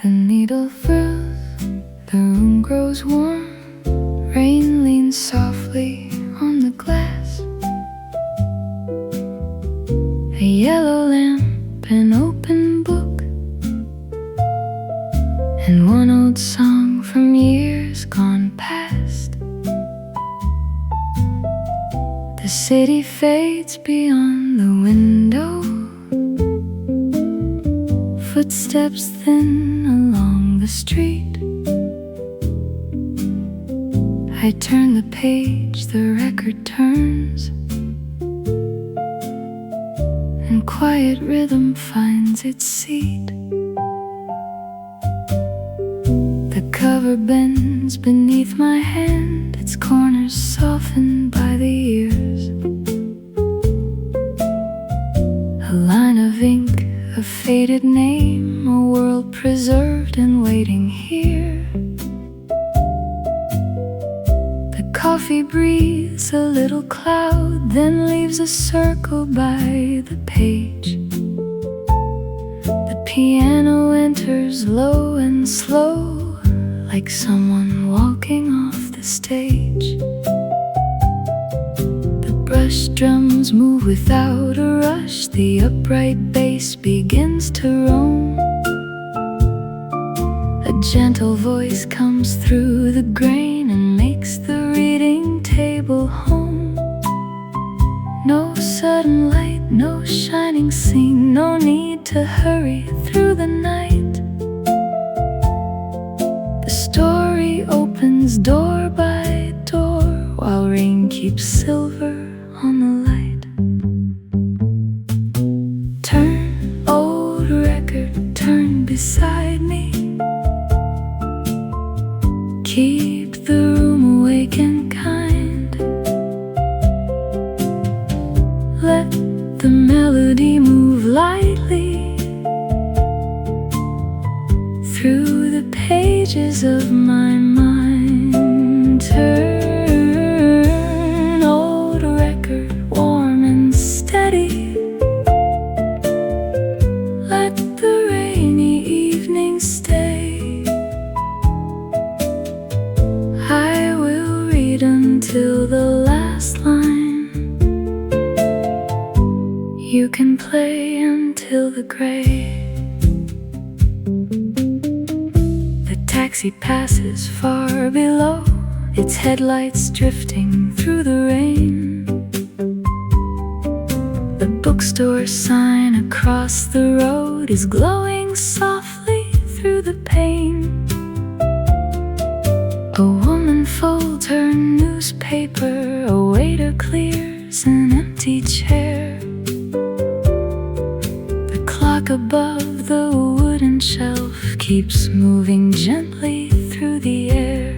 The needle thrills, the room grows warm. Rain leans softly on the glass. A yellow lamp, an open book, and one old song from years gone past. The city fades beyond the window, footsteps thin along the street. I turn the page, the record turns, and quiet rhythm finds its seat. The cover bends beneath my hand, its corners softened by the years. A line of ink, a faded name, a world preserved and waiting here. The coffee breathes a little cloud, then leaves a circle by the page. The piano enters low and slow, like someone walking off the stage. The brush drums move without a rush, the upright bass begins to roam. A gentle voice comes through the grain and makes the reading table home. No sudden light, no shining scene, no need to hurry through the night. The story opens door by door, while rain keeps silver on the light. Turn, old record, turn beside me. Keep the room awake and kind. Let the melody move lightly through the pages of my mind. Turn, old record, warm and steady. Let the rainy evening stay. I will read until the last line. You can play until the gray. The taxi passes far below, its headlights drifting through the rain. The bookstore sign across the road is glowing softly through the pane. A woman folds her newspaper, a waiter clears an empty chair. The clock above the wooden shelf keeps moving gently through the air.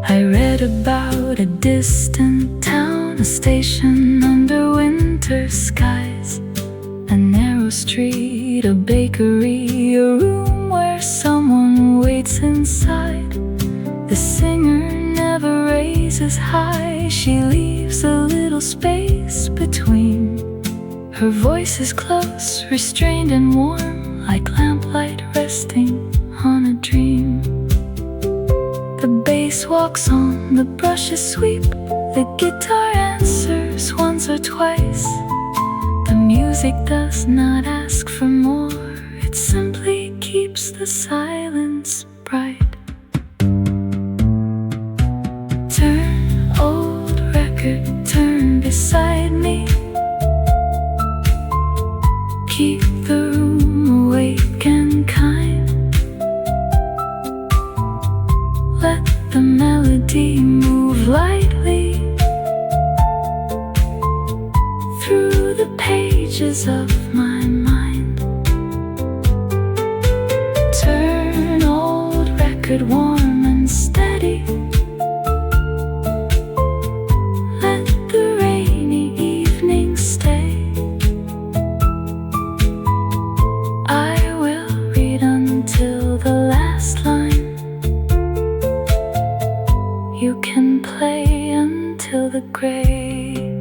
I read about a distant town, a station under winter skies, a narrow street, a bakery, a room where someone waits inside. The singer never raises high, she leaves a little space between. Her voice is close, restrained and warm, like lamplight resting on a dream. The bass walks on, the brushes sweep, the guitar answers once or twice. The music does not ask for more, it simply keeps the silence bright. Turn, old record, turn beside me. Keep the room awake and kind. Let the melody move lightly through the pages of my mind. Turn, old record, warm and steady. Let the rainy evening stay. I will read until the last line. You can play until the gray.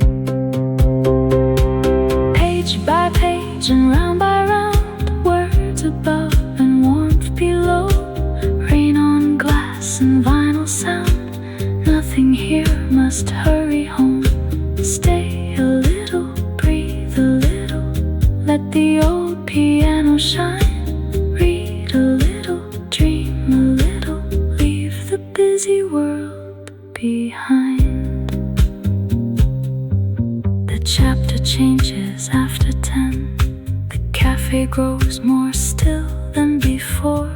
Page by page the old piano shine. Read a little, dream a little, leave the busy world behind. The chapter changes after 10. The cafe grows more still than before.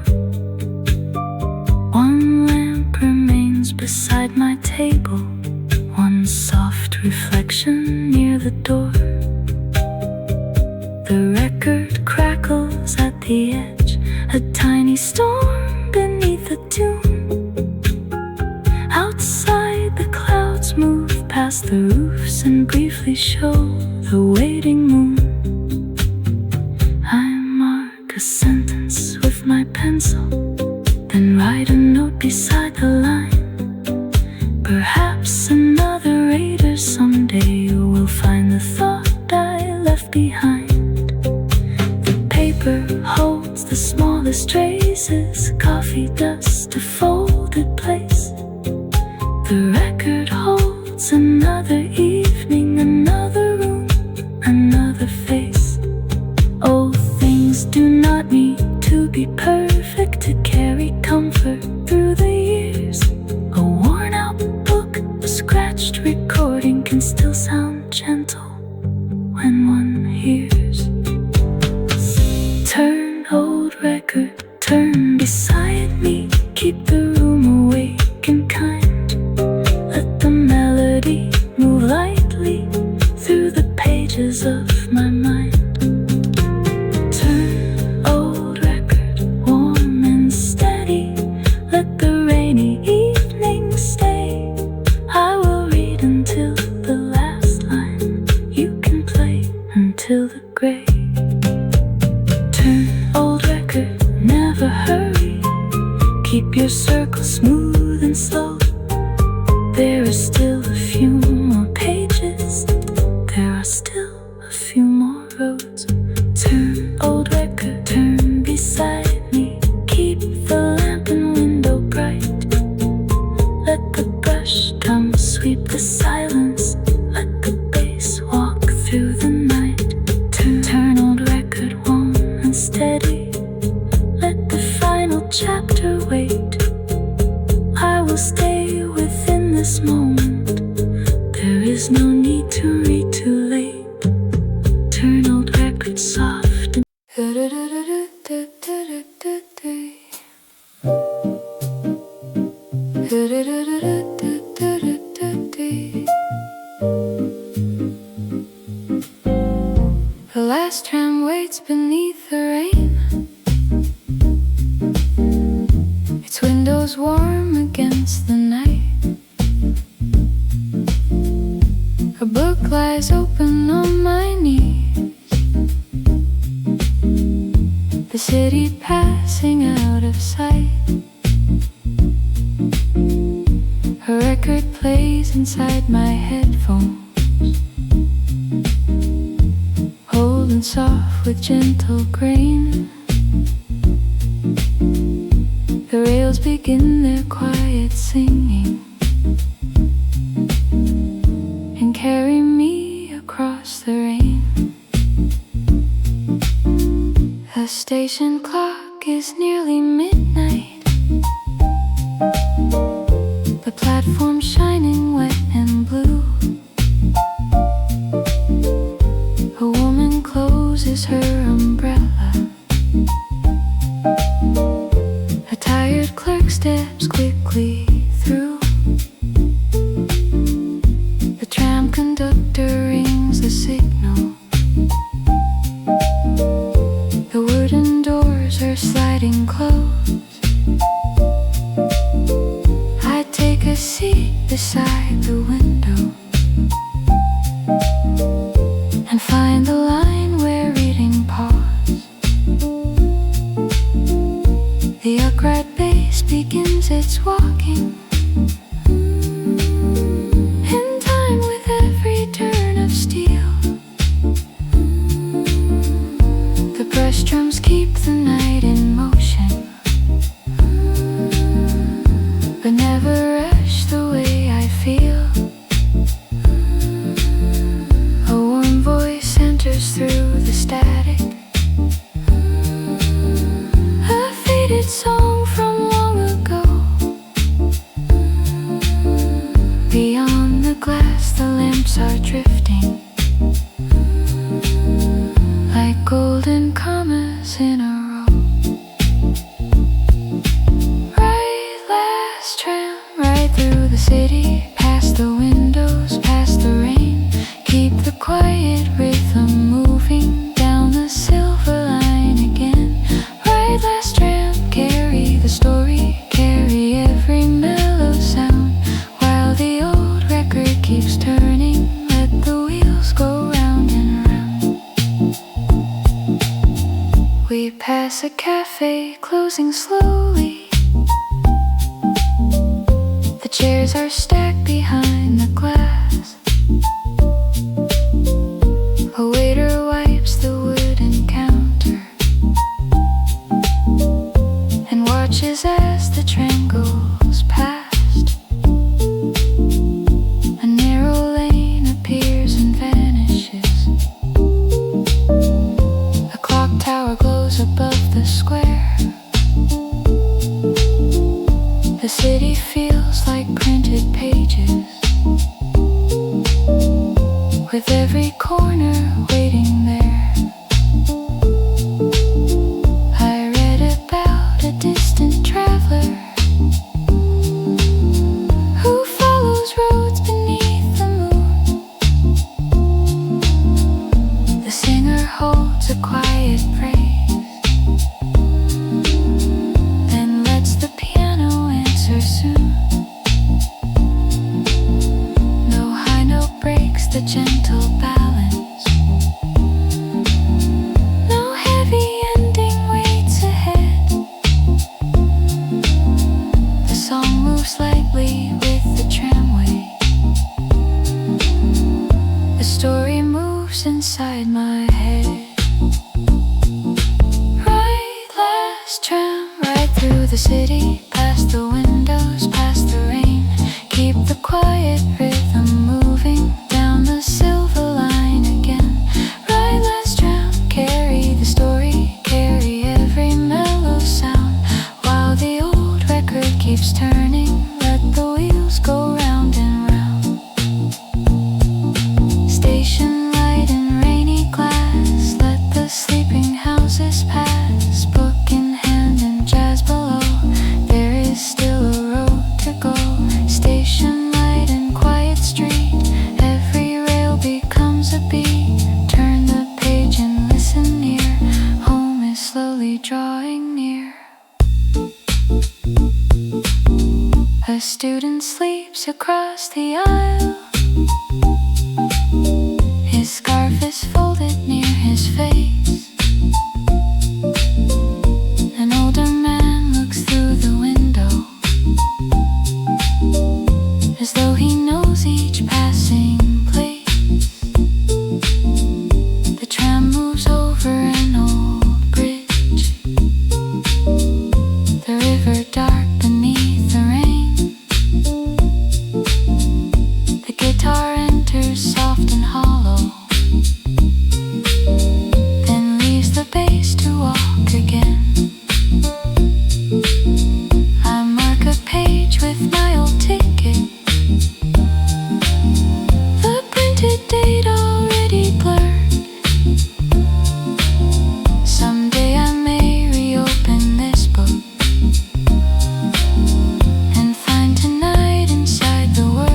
One lamp remains beside my table, one soft reflection near the door. The record crackles at the edge, a tiny storm beneath the dune. Outside the clouds move past the roofs and briefly show the waiting moon. I mark a sentence with my pencil, then write a note beside the line. Perhaps another reader someday will find the thought I left behind. The paper holds the smallest traces, coffee dust, a folded place. The record holds another evening, another room, another face. Old things do not need to be perfect to carry comfort through the years. A worn-out book, a scratched recording can still sound gentle when one hears. Turn, old record, turn beside me, keep the room awake and kind. Let the melody move lightly through the pages of my mind. Turn, old record, warm and steady, let the rainy evening stay. I will read until the last line, you can play until the gray. Turn, old record, never hurry, keep your circle smooth and slow. There are still a few more pages, there are still a few more roads. Turn, old record, turn beside me, keep the lamp and window bright. Let the brush tongue sweep the silence, let the bass walk through the night. Turn, old record, warm and steady, let the final chapter wait. I will stay within this moment, there is no need to read too late. Turn, old record, soft and the last tram waits beneath the rain, its windows warm against the night. A book lies open on my knees, the city passing out of sight. A record plays inside my headphones, holding soft with gentle grain. The rails begin their quiet singing and carry me across the rain. The station clock is nearly midnight, the platform shining wet and blue. A woman closes her umbrella, a tired clerk steps quickly through. The tram conductor rings the signal, the wooden doors are sliding close. I take a seat beside the window and find the line where reading paused. The upright bass begins its walking, in time with every turn of steel. The brush drums keep the night in motion, but never rush the way I feel. A warm voice enters through the static, favorite song from long ago. Beyond the glass, the lamps are drifting like golden commas in a row. Right last tram, right through the city, past the windows, past the rain. Keep the quiet rhythm moving down the silver line again. Right last tram, carry the story, carry every mellow sound. While the old record keeps turning, let the wheels go round and round. We pass a cafe closing slowly. The chairs are stacked behind the glass. A waiter wipes the wooden counter and watches as the tram goes past. A narrow lane appears and vanishes. A clock tower glows above the square. The city feels like printed pages, with every corner waiting there. I read about a distant traveler who follows roads beneath the moon. The singer holds a quiet praise, then lets the piano answer soon. No high note breaks the gentle balance. No heavy ending waits ahead. The song moves lightly with the tramway. The story moves inside my head. Right last tram, right through the city, past the windows, past the rain. Keep the quiet rhythm moving down the silver line again. Right last tram, carry the story, carry every mellow sound. While the old record keeps turning, let the wheels go round and round. Station light and rainy glass, let the sleeping houses pass. Book in hand and jazz below, there is still a road to go. Station light and quiet street, every rail becomes a beat. Turn the page and listen near, home is slowly drawing near. A student sleeps across the aisle. His scarf is folded near his face. An older man looks through the window, as though he knows each passing place. The tram moves over an old bridge, the river dark beneath the rain. The guitar enters soft and hollow, then leaves the bass to walk again. I mark a page with my old ticket, the printed date already blurred. Someday I may reopen this book and find tonight inside the word.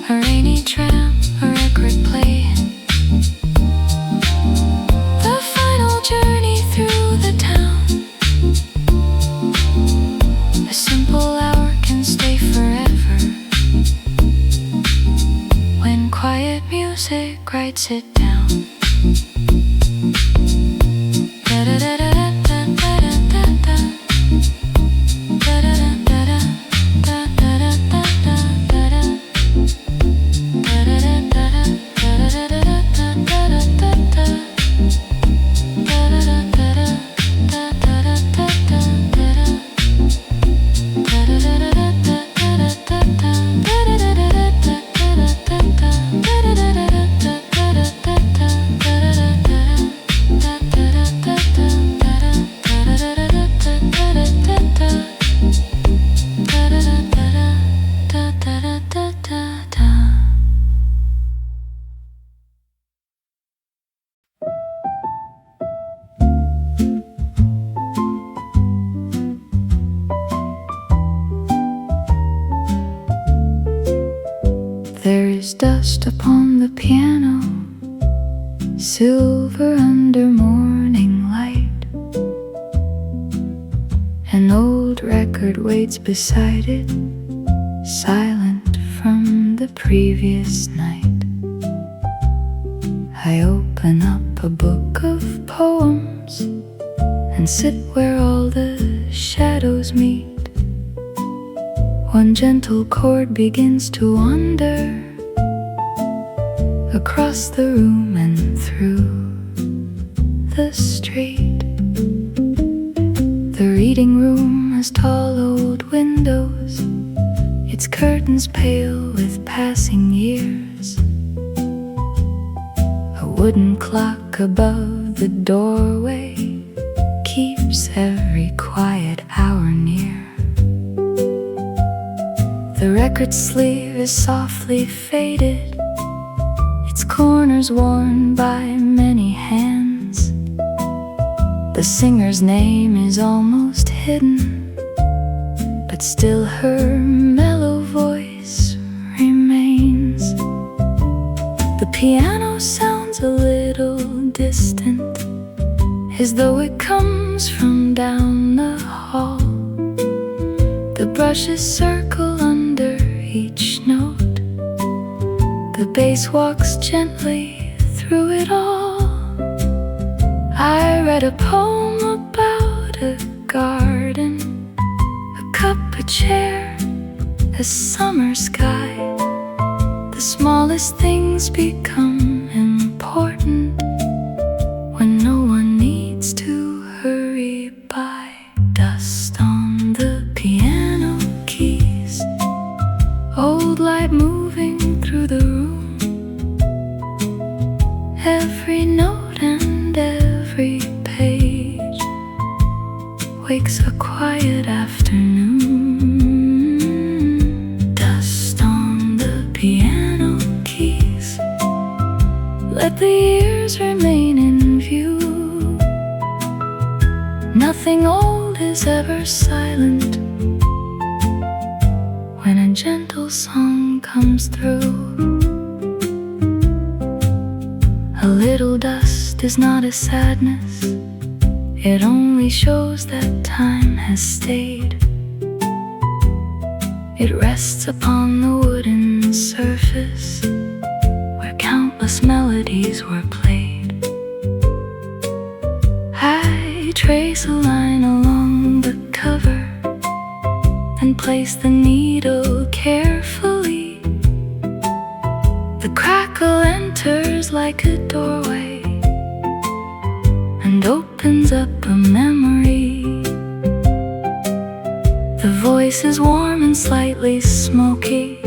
A rainy tram, a record playing, the final journey through the town. A simple hour can stay forever when quiet music writes it down. There's dust upon the piano, silver under morning light. An old record waits beside it, silent from the previous night. I open up a book of poems and sit where all the shadows meet. One gentle chord begins to wander across the room and through the street. The reading room has tall old windows, its curtains pale with passing years. A wooden clock above the doorway keeps every quiet hour near. The record sleeve is softly faded, its corners worn by many hands. The singer's name is almost hidden, but still her mellow voice remains. The piano sounds a little distant, as though it comes from down the hall. The brushes circle under each note, the bass walks gently through it all. I read a poem about a garden, a cup, a chair, a summer sky. The smallest things become important when no one needs to hurry by. Dust on the piano keys, old light moving through the room. Every note and every page wakes a quiet afternoon. Dust on the piano keys, let the years remain in view. Nothing old is ever silent when a gentle song comes through. A little dust is not a sadness, it only shows that time has stayed. It rests upon the wooden surface where countless melodies were played. I trace a line along the cover and place the needle carefully. The crackle enters like a doorway and opens up a memory. The voice is warm and slightly smoky,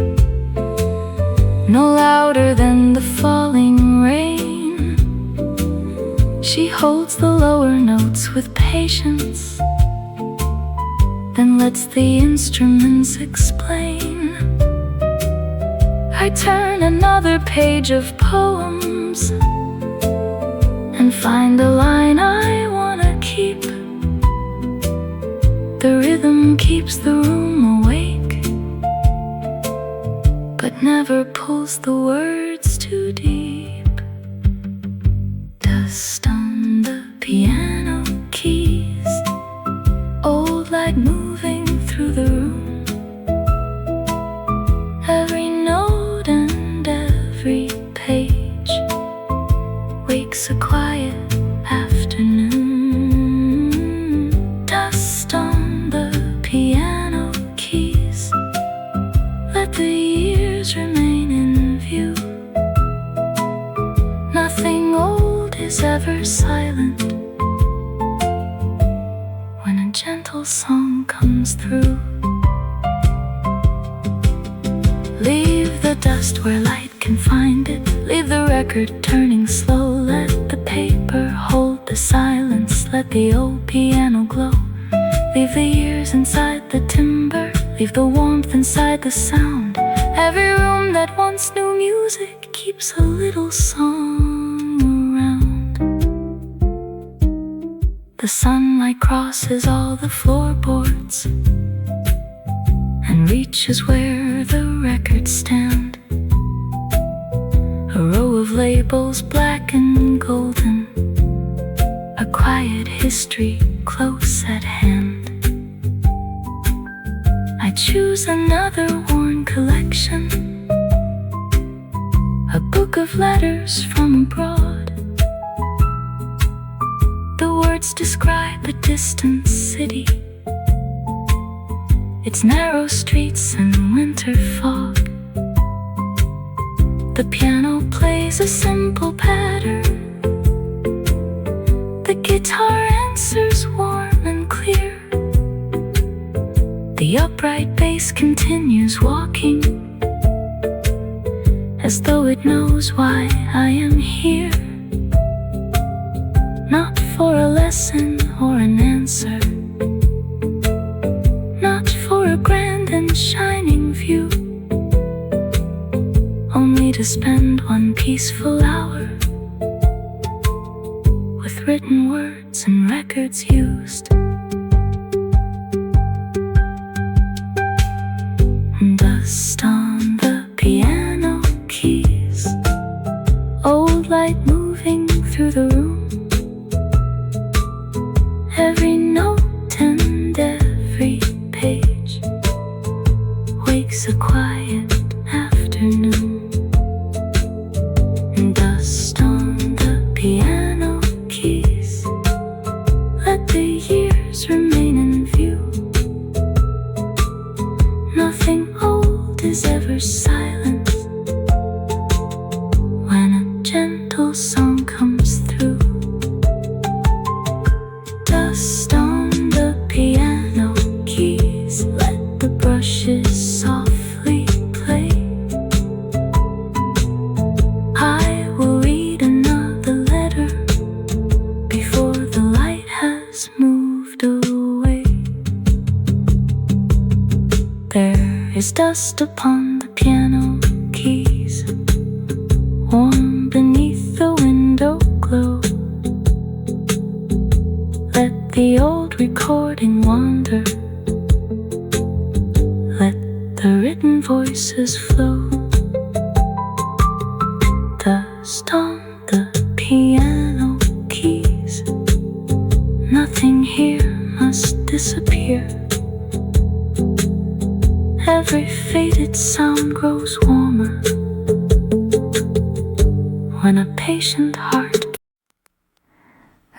no louder than the falling rain. She holds the lower notes with patience, then lets the instruments explain. I turn another page of poems and find a line I wanna keep. The rhythm keeps the room awake, but never pulls the words too deep. Dust on the piano keys, old light moving through the room. Every note and every page wakes a quiet afternoon. Dust on the piano keys, let the years remain in view. Nothing old is ever silent when a gentle song comes through. Leave the dust where light can find it, leave the record turning slow. Let the paper hold the silence, let the old piano glow. Leave the years inside the timber, leave the warmth inside the sound. Every room that once knew music keeps a little song around. The sunlight crosses all the floorboards and reaches where the records stand. labels black and golden, a quiet history close at hand. I choose another worn collection, a book of letters from abroad. The words describe a distant city, its narrow streets and winter fog. The piano plays a simple pattern, the guitar answers warm and clear. The upright bass continues walking, as though it knows why I am here. Not for a lesson or an answer, not for a grand and shining view, only to spend one peaceful hour with written words and records used. Dust on the piano keys, old light moving through the room. Every note and every page wakes a quiet afternoon. Dust on the piano keys, let the years remain in view. Nothing old is ever silent when a gentle song comes through. Dust on the piano keys, let the brushes softly play. I will read another letter before the light has moved away. There is dust upon the piano keys, warm beneath the window glow. Let the old recording wander, let the written voices flow. Dust on the piano keys, nothing here must disappear. Every faded sound grows warmer when a patient heart.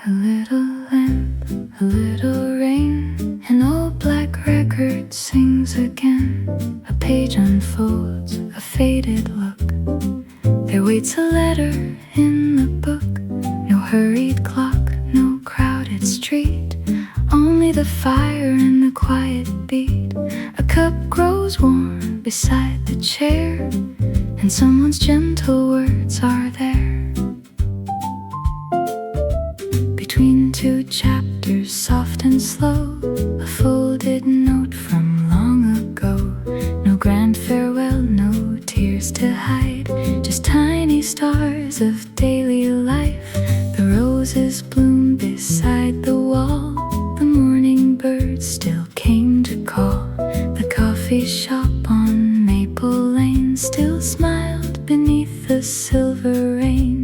A little lamp, a little rain, an old black record sings again. A page unfolds, a faded look. There waits a letter in the book. No hurried clock, no crowded street, only the fire and the quiet beat. A cup grows warm beside the chair, and someone's gentle words are there. Between two chapters, soft and slow, a folded note from long ago. No grand farewell, no tears to hide, just tiny stars of daily life. The roses bloom beside the wall, the morning birds still came to call. The coffee shop on Maple Lane still smiled beneath the silver rain.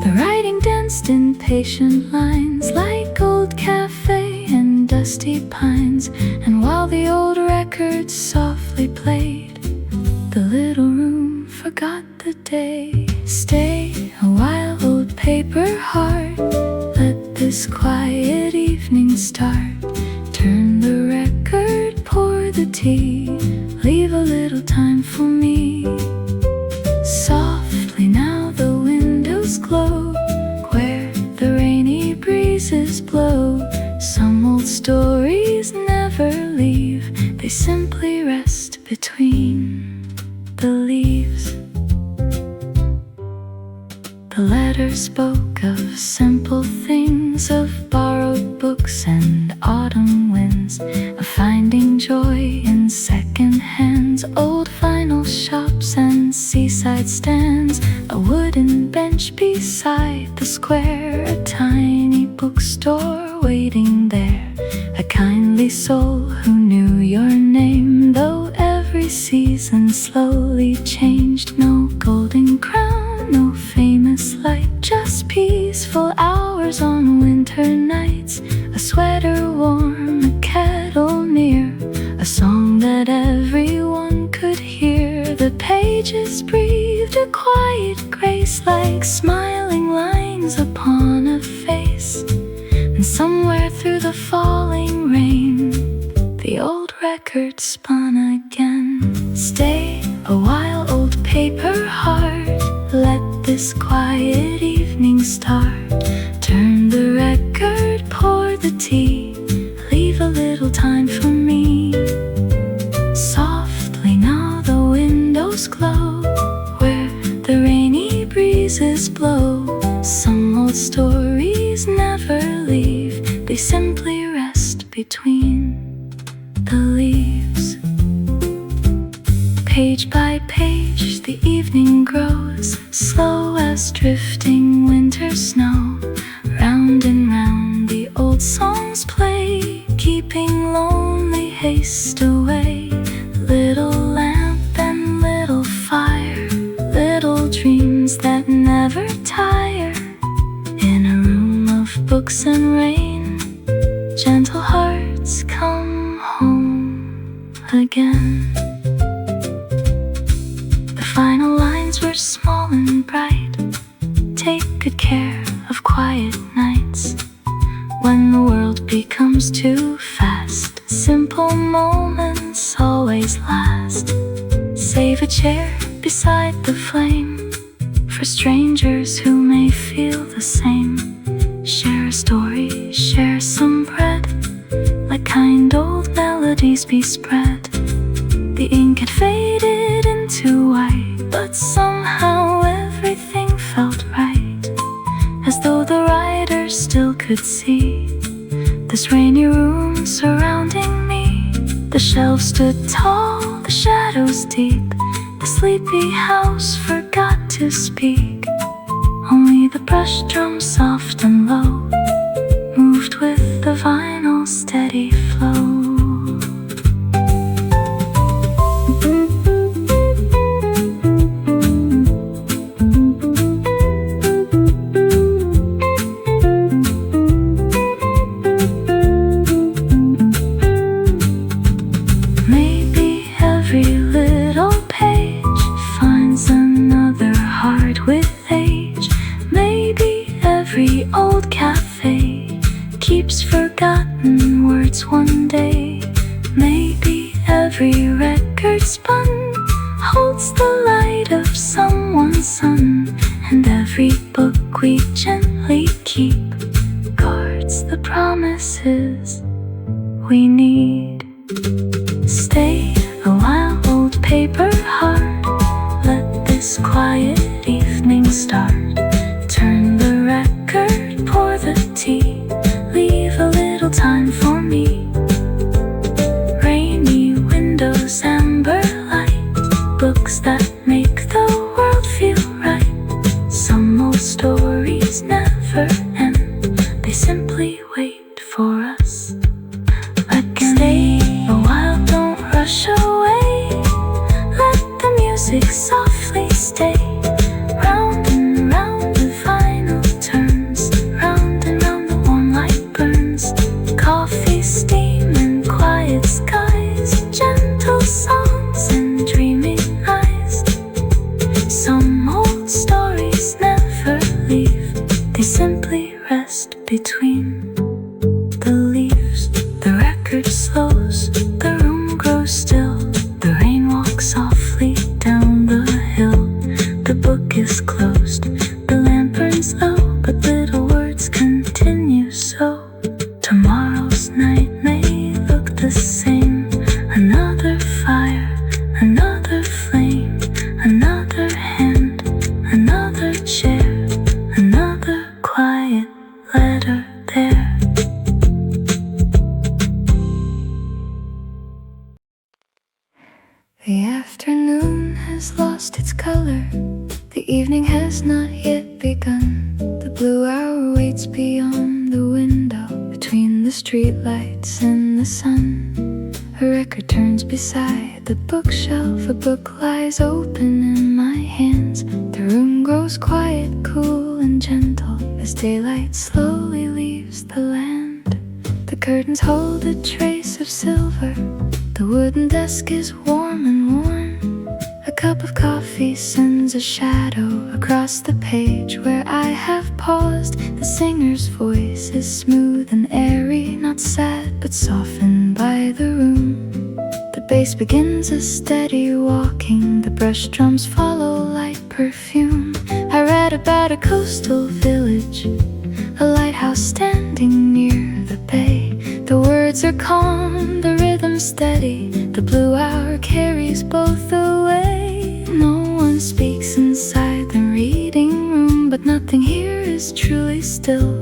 The writing danced in patient lines like old cafe and dusty pines. And while the old records softly played, the little room forgot the day. Stay a while, old paper heart, let this quiet evening start. Turn the record, pour the tea, leave a little time for me. Softly now the windows glow, where the rainy breezes blow. Some old stories never leave, they simply rest between the leaves. The letter spoke of simple things, of borrowed books and autumn winds, of finding joy in second hands, old vinyl shops and seaside stands. A wooden bench beside the square, a tiny bookstore waiting there. A kindly soul who knew your name, though every season slowly changed. No golden crown, no fame, peaceful hours on winter nights, a sweater warm, a kettle near, a song that everyone could hear. The pages breathed a quiet grace, like smiling lines upon a face. And somewhere through the falling rain, the old record spun again. Stay a while, old paper heart, let this quiet evening start. Turn the record, pour the tea, leave a little time for me. Softly now the windows glow, where the rainy breezes blow. Some old stories never leave, they simply rest between the leaves. Page by page the evening grows, slow as drifting winter snow. Round and round the old songs play, keeping lonely haste away. Little lamp and little fire, little dreams that never tire. In a room of books and rain, gentle hearts come home again. The final lines were small and bright. Take good care of quiet nights. When the world becomes too fast, simple moments always last. Save a chair beside the flame for strangers who may feel the same. Share a story, share some bread, let kind old melodies be spread. The ink had faded into white, but somehow everything felt right, as though the writer still could see this rainy room surrounding me. The shelves stood tall, the shadows deep, the sleepy house forgot to speak. Only the brush drum, soft and low, moved with the vinyl's steady flow. Keeps forgotten words one day. Maybe every record spun holds the light of someone's sun, and every book we gently keep guards the promises we need. Stay a while, old paper heart, let this quiet evening start. Turn the record, pour the tea, leave a little time for me. Rainy windows, amber light, books that make the world feel right. Some old stories never end, they simply wait for us again. Stay a while, don't rush away, let the music softly stay. Round and round the vinyl turns, round and round the warm light burns. Coffee, steam and quiet skies, gentle songs and dreaming eyes. Some old stories never leave, they simply rest between the leaves. The record slows, the room grows still, the rain walks softly down the hill. The book is closed, the lamp burns low, but little words continue so. Tomorrow's night may look the same. Another fire, another flame, another hand, another chair, another quiet letter there. The afternoon has lost its color, the evening has not yet begun. The blue hour waits beyond the window, between the streetlights and the sun. A record turns beside the bookshelf, a book lies open in my hands. The room grows quiet, cool and gentle, as daylight slowly leaves the land. The curtains hold a trace of silver. The wooden desk is warm and worn. A cup of coffee sends a shadow across the page where I have paused. The singer's voice is smooth and airy, not sad but softened by the room. The bass begins a steady walking. The brush drums follow light perfume. I read about a coastal village, a lighthouse standing near the bay. The words are calm, the rhythm steady. The blue hour carries both away. No one speaks inside the reading room, but nothing here is truly still.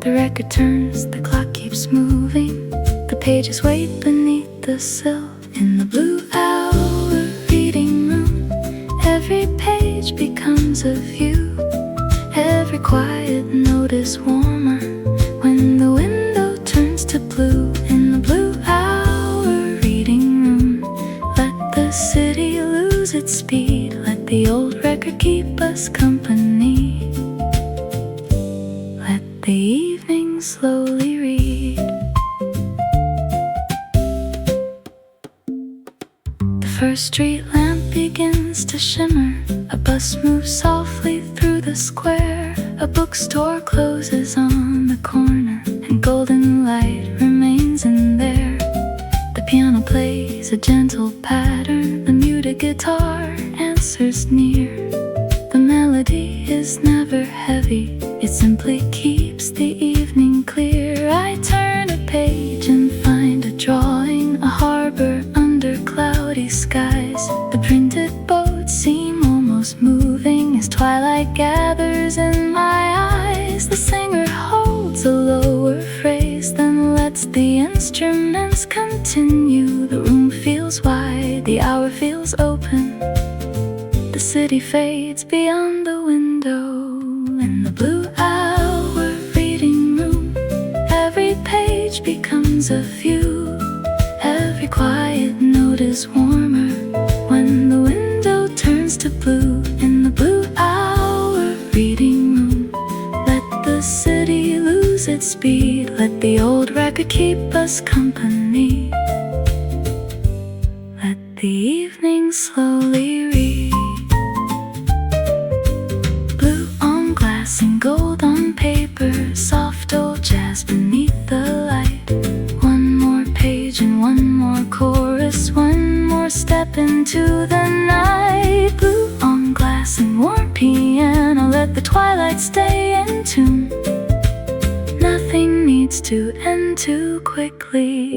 The record turns, the clock keeps moving. The pages wait beneath the sill. In the blue hour reading room, every page becomes a view. Every quiet note is warmer when the window turns to blue. In the blue hour reading room, let the city lose its speed. Let the old record keep us company. Let the evening slowly read. The first street lamp begins to shimmer. A bus moves softly through the square. A bookstore closes on the corner, and golden light remains in there. The piano plays a gentle pattern. The muted guitar answers near. The melody is never heavy. It simply keeps the evening clear. I turn a page and find a drawing, a harbor under cloudy skies. The printed boats seem almost moving as twilight gathers in my eyes. The singer holds a lower phrase, then lets the instruments continue. The room feels wide, the hour feels open. The city fades beyond the window. In the blue hour reading room, every page becomes a view. Every quiet note is warmer when the window turns to blue. In the blue hour reading room, let the city lose its speed. Let the old record keep us company. Let the evening slowly read. Blue on glass and gold on paper, soft old jazz beneath the light. One more page and one more chorus, one more step into the night. Blue on glass and warm piano, let the twilight stay in tune. Nothing needs to end too quickly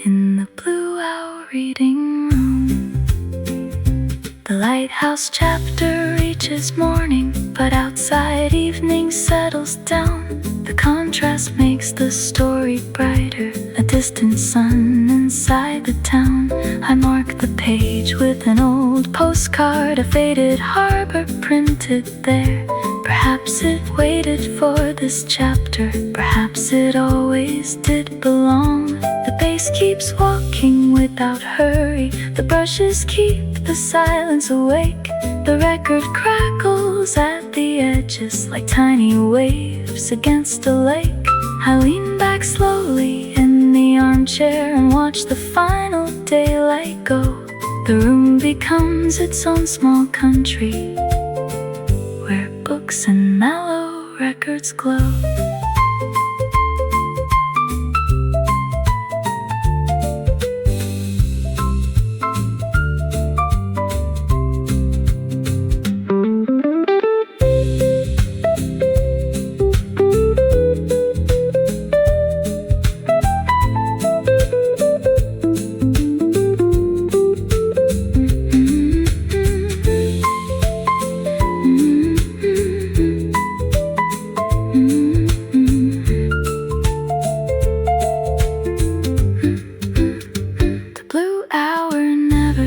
in the blue hour reading room. The lighthouse chapter reaches morning, but outside evening settles down. The contrast makes the story brighter, a distant sun inside the town. I mark the page with an old postcard, a faded harbor printed there. Perhaps it waited for this chapter, perhaps it always did belong. The bass keeps walking without hurry, the brushes keep the silence awake. The record crackles at the edges like tiny waves against a lake. I lean back slowly in the armchair and watch the final daylight go. The room becomes its own small country where books and mellow records glow.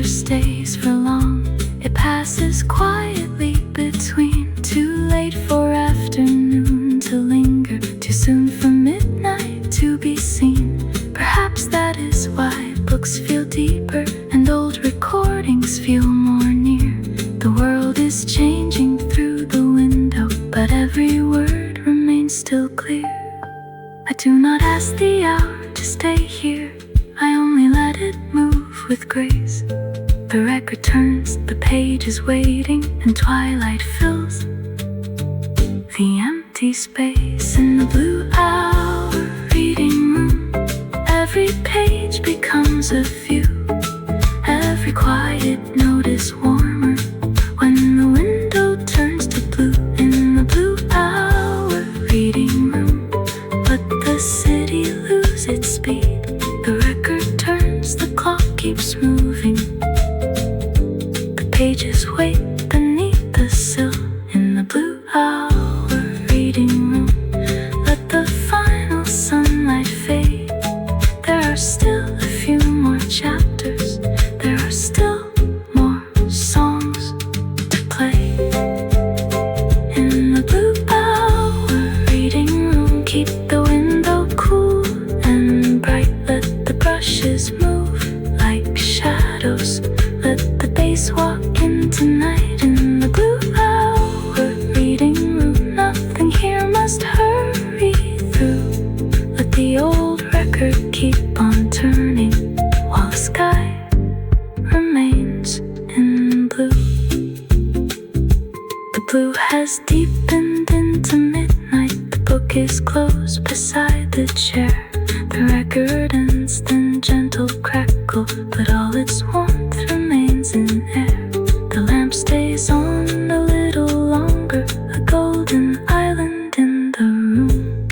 Stays for long, it passes quietly between. Too late for afternoon to linger, too soon for midnight to be seen. Perhaps that is why books feel deeper and old recordings feel more near. The world is changing through the window, but every word clear. I do not ask the hour to stay here, I only let it move with grace. The record turns, the page is waiting, and twilight fills the empty space in the blue hour reading room. Every page becomes a view, every quiet note is warmer when the window turns to blue in the blue hour reading room. Let the city lose its speed, the record turns, the clock keeps moving. The pages wait beneath the sill in the blue hour reading room. Let the final sunlight fade, there are still a few more chapters, there are still more songs to play. In the blue hour reading room, keep the window cool and bright. Let the brushes move like shadows, let the bass walk into night. In the blue hour reading room, nothing here must hurry through. Let the old record keep on turning while the sky remains in blue. The blue has deepened into midnight, the book is closed beside the chair. The record ends, then gentle crackle, but all its warmth remains in air. The lamp stays on a little longer, a golden island in the room.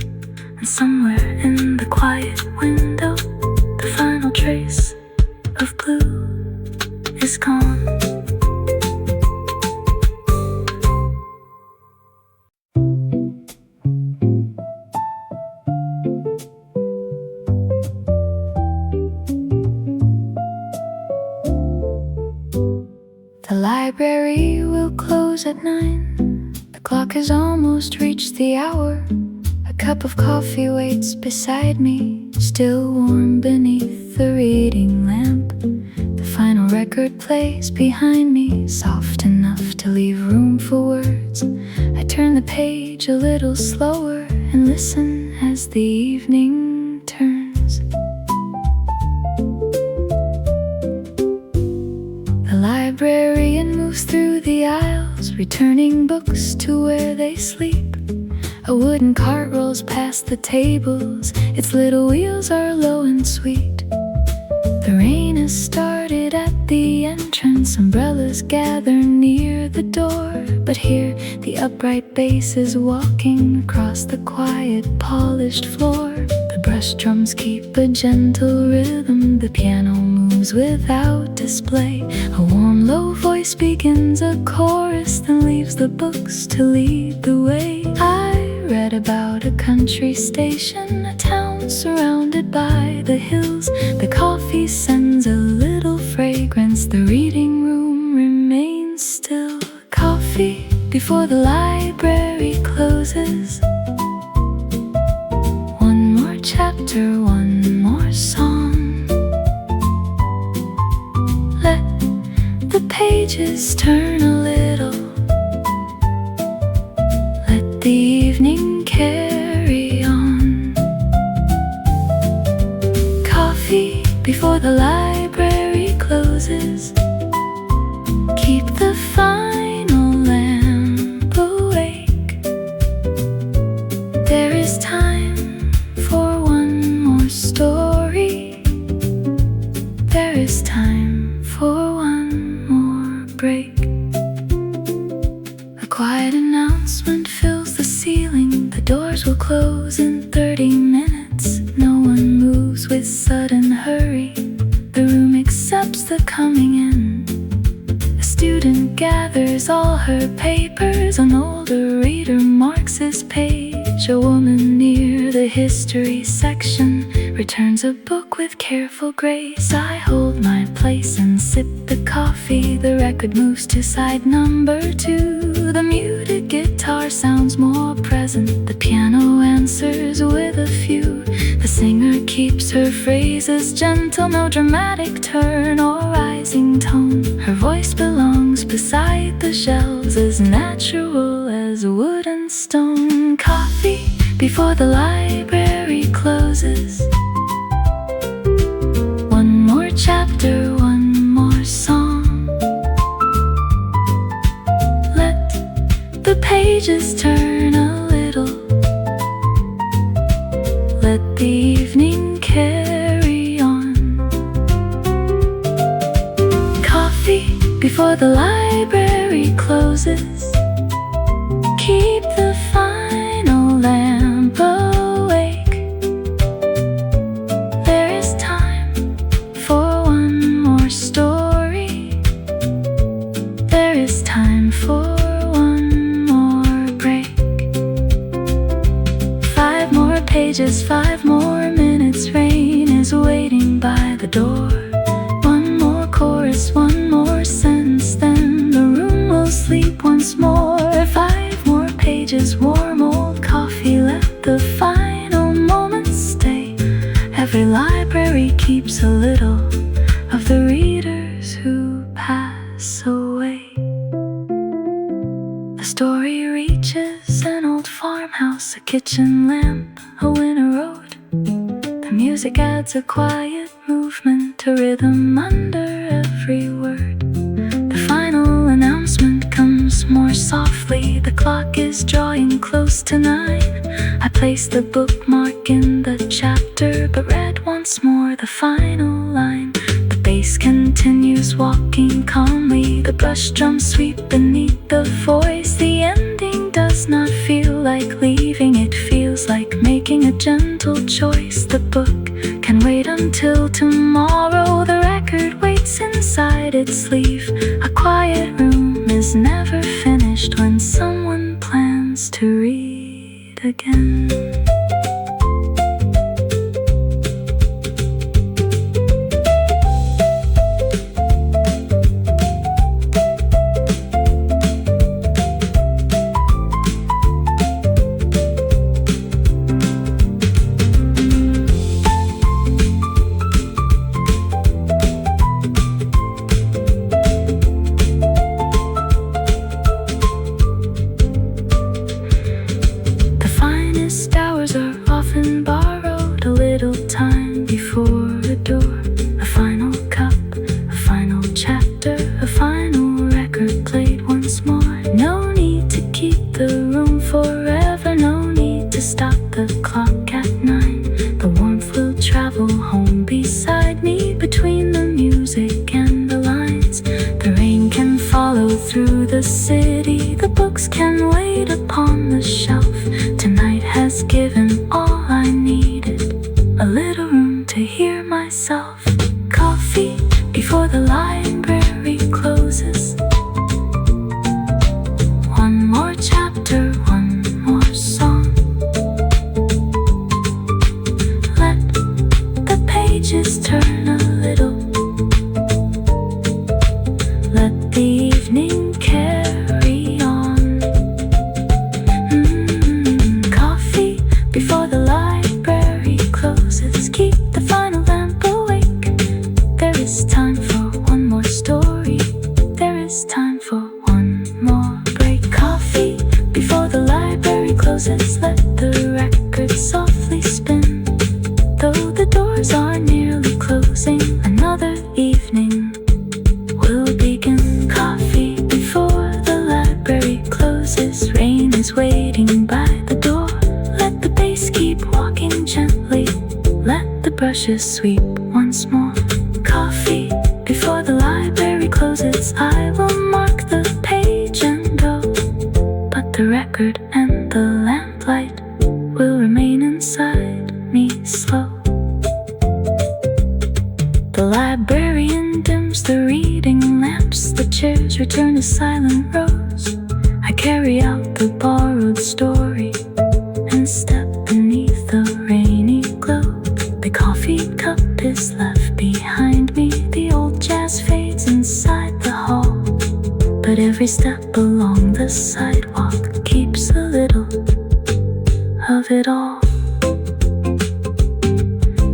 And somewhere in the quiet window, the final trace of blue is gone. The library will close at 9. The clock has almost reached the hour. A cup of coffee waits beside me, still warm beneath the reading lamp. The final record plays behind me, soft enough to leave room for words. I turn the page a little slower and listen as the evening turns. The librarian moves through the aisles, returning books to where they sleep. A wooden cart rolls past the tables, its little wheels are low and sweet. The rain has started at the entrance, umbrellas gather near the door. But here the upright bass is walking across the quiet polished floor. The brush drums keep a gentle rhythm, the piano moves without display. A warm low voice begins a chorus, then leaves the books to lead the way. I read about a country station, a town surrounded by the hills. The coffee sends a little fragrance, the reading room remains still. Coffee before the library closes. One more chapter, one more song. Let the pages turn a little, let the evening carry on. Coffee before the library closes. Keep the final lamp awake. There is time for one more story. There is time for one more break. A quiet announcement fills the ceiling. The doors will close in 30 minutes. No one moves with sudden hurry. The room accepts the coming in. A student gathers all her papers. An older reader marks his page. A woman near the history section returns a book with careful grace. I hold my place and sip the coffee. The record moves to side number 2. The muted guitar sounds more present. The piano answers with a few. The singer keeps her phrases gentle, no dramatic turn or rising tone. Her voice belongs beside the shelves, as natural as wood and stone. Coffee before the library closes. One more chapter, one more song. Let the pages turn a little. Let the evening carry on. Coffee before the library closes. Keep the final lamp awake. There is time for one more story. There is time for one more break. 5 more pages, 5 more minutes. Rain is waiting by the door. One more chorus, one more sentence, then the room will sleep once more. 5 more pages, warm old coffee, let the final moments stay. Every library keeps a little of the readers who pass away. The story reaches an old farmhouse, a kitchen lamp, a winter road. The music adds a quiet movement, a rhythm under every word. The final announcement comes more softly. The clock is drawing close to 9. I place the bookmark in the chapter, but read once more the final line. The bass continues walking calmly. The brush drums sweep beneath the voice. The ending does not feel like leaving. It feels like making a gentle choice. The book can wait until tomorrow. The record waits inside its sleeve. A quiet room is never finished when someone plans to read again. Borrowed a little time before a door, a final cup, a final chapter, a final record played once more. No need to keep the room forever, no need to stop the clock at 9. The warmth will travel home beside me, between the music and the lines. The rain can follow through the city, the books can wait upon the shelf. Tonight has given all I needed, a little room to hear myself. Coffee before the library closes. One more chapter, one more song. Let the pages turn a little. Let the evening carry on. Coffee before the library closes. Keep the final lamp awake. There is time for one more story. There is time for one more break. Coffee before the library closes. Let the record softly spin. Though the doors are nearly closing, another evening will begin. Coffee before the library closes. Rain is waiting by the door. Let the bass keep walking gently. Let the brushes sweep once more. Coffee before the library closes. I will mark the page and go, but the record and the lamplight will remain inside me slow. The librarian dims the reading lamps. The chairs return to silent rows. I carry out the borrowed story and step beneath the rainy glow. The coffee cup is left behind me. The old jazz fades inside the hall, but every step along the sidewalk keeps a little of it all.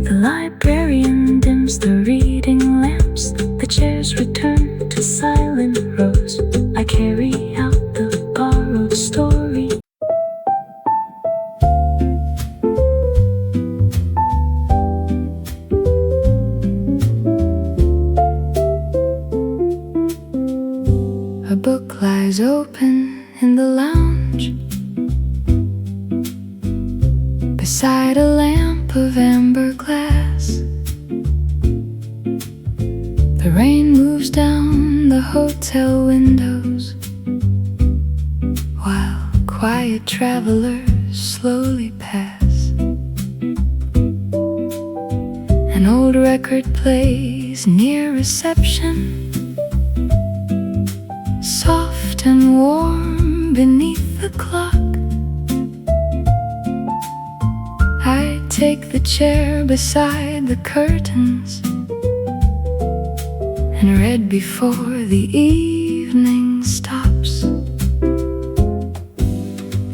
The librarian dims the reading lamps. The chairs return to silent rows. I carry out the borrowed story Doors open in the lounge, beside a lamp of amber glass. The rain moves down the hotel windows, while quiet travelers slowly pass. An old record plays near reception, soft and warm beneath the clock. I take the chair beside the curtains and read before the evening stops.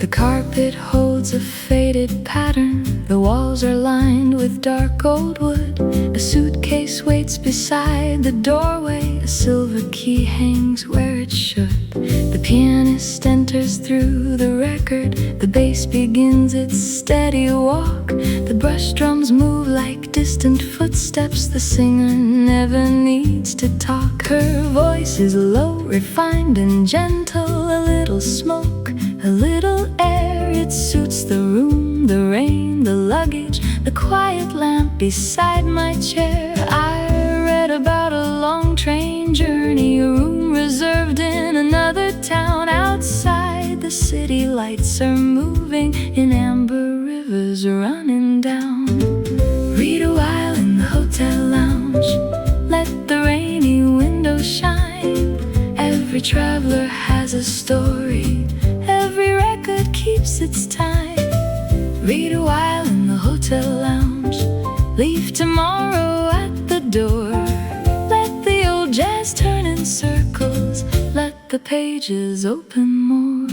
The carpet holds a faded pattern, the walls are lined with dark old wood. A suitcase waits beside the doorway, a silver key hangs where it should. The pianist enters through the record, the bass begins its steady walk. The brush drums move like distant footsteps, the singer never needs to talk. Her voice is low, refined and gentle, a little smoke, a little air. It suits the room, the rain, the luggage, the quiet lamp beside my chair. I read about a long train journey, a room reserved in another town. Outside the city lights are moving in amber rivers running down. Read a while in the hotel lounge, let the rainy window shine. Every traveler has a story, every record keeps its time. Read a while in the hotel lounge, leave tomorrow at the door. Let the old jazz turn in circles, let the pages open more.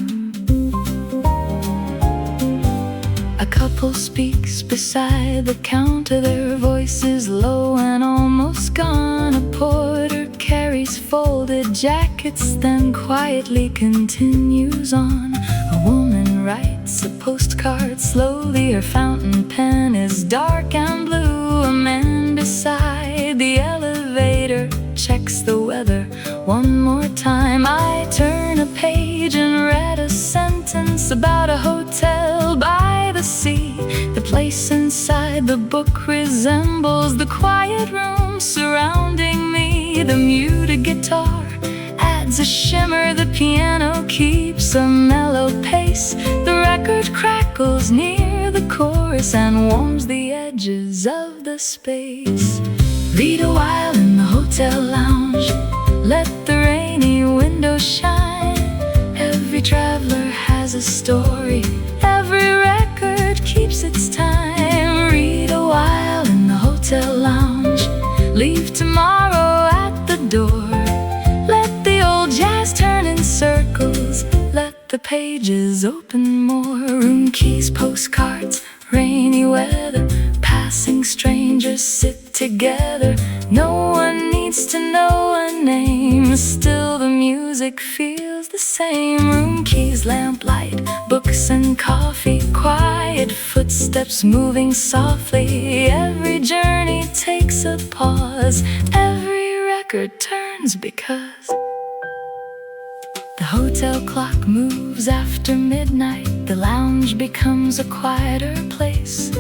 A couple speaks beside the counter, their voices low and almost gone. A porter carries folded jackets, then quietly continues on. A woman writes a postcard slowly, her fountain pen is dark and blue. A man beside the elevator checks the weather one more time. I turn a page and read a sentence about a hotel by the sea. The place inside the book resembles the quiet room surrounding me. The muted guitar adds a shimmer, the piano keeps a mellow pace. The record crackles near the chorus and warms the edges of the space. Read a while in the hotel lounge, let the rainy window shine. Every traveler has a story, every record keeps its time. Read a while in the hotel lounge, leave tomorrow at the door. Let the old jazz turn in circles, let the pages open more. Room keys, postcards, rainy weather, passing strangers sit together. No one needs to know a name, still the music feels the same. Room keys, lamplight, books and coffee, quiet footsteps moving softly. Every journey takes a pause, every record turns because the hotel clock moves after midnight. The lounge becomes a quieter place.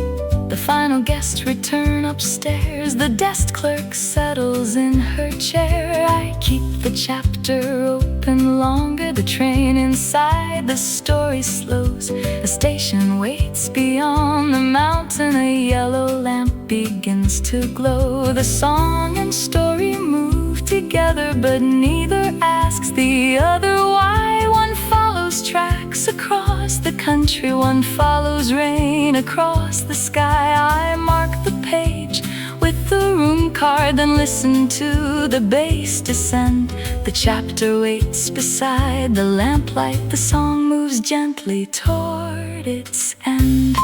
The final guests return upstairs, the desk clerk settles in her chair. I keep the chapter open longer, the train inside the story slows. The station waits beyond the mountain, a yellow lamp begins to glow. The song and story move together, but neither asks the other why. One follows tracks across the country, one follows rain across the sky. I mark the page with the room card, then listen to the bass descend. The chapter waits beside the lamplight, the song moves gently toward its end.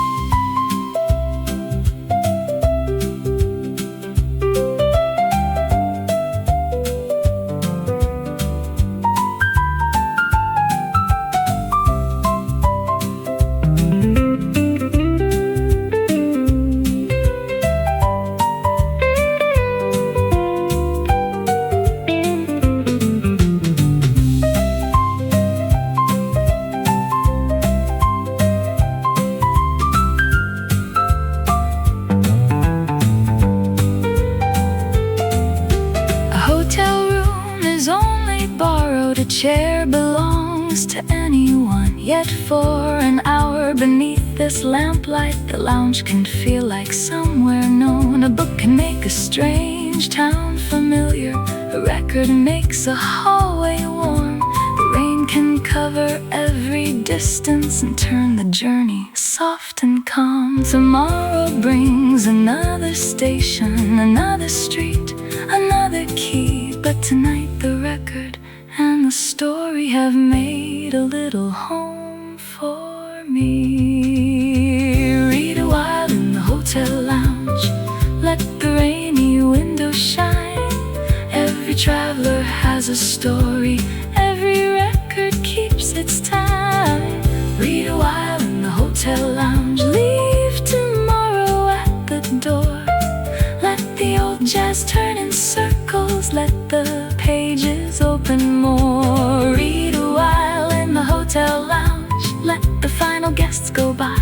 chair belongs to anyone, yet for an hour beneath this lamplight, the lounge can feel like somewhere known. A book can make a strange town familiar. A record makes a hallway warm. The rain can cover every distance and turn the journey soft and calm. Tomorrow brings another station, another street, another key. But tonight the record and the story have made a little home for me. Read a while in the hotel lounge, let the rainy window shine. Every traveler has a story, every record keeps its time. Read a while in the hotel lounge, leave tomorrow at the door. Let the old jazz turn in circles, let the pages open more. Read a while in the hotel lounge, let the final guests go by.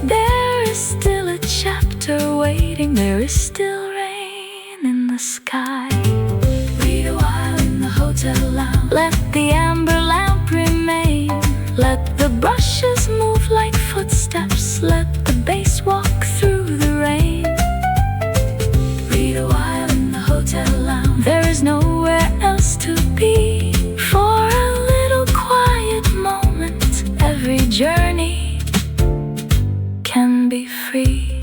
There is still a chapter waiting, there is still rain in the sky. Read a while in the hotel lounge, let the amber lamp remain. Let the brushes move like footsteps, let the bass walk through the rain. Read a while in the hotel lounge, there is nowhere else to be. For a little quiet moment, every journey can be free.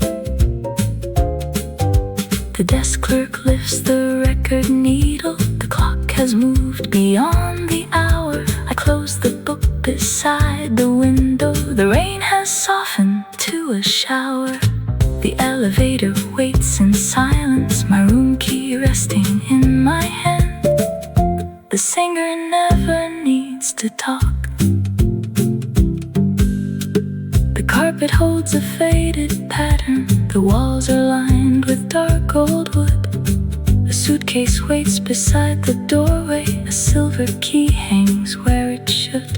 The desk clerk lifts the record needle. The clock has moved beyond the hour. I close the book beside the window. The rain has softened to a shower. The elevator waits in silence, my room key resting in my hand. The singer never needs to talk. The carpet holds a faded pattern. The walls are lined with dark old wood. A suitcase waits beside the doorway. A silver key hangs where it should.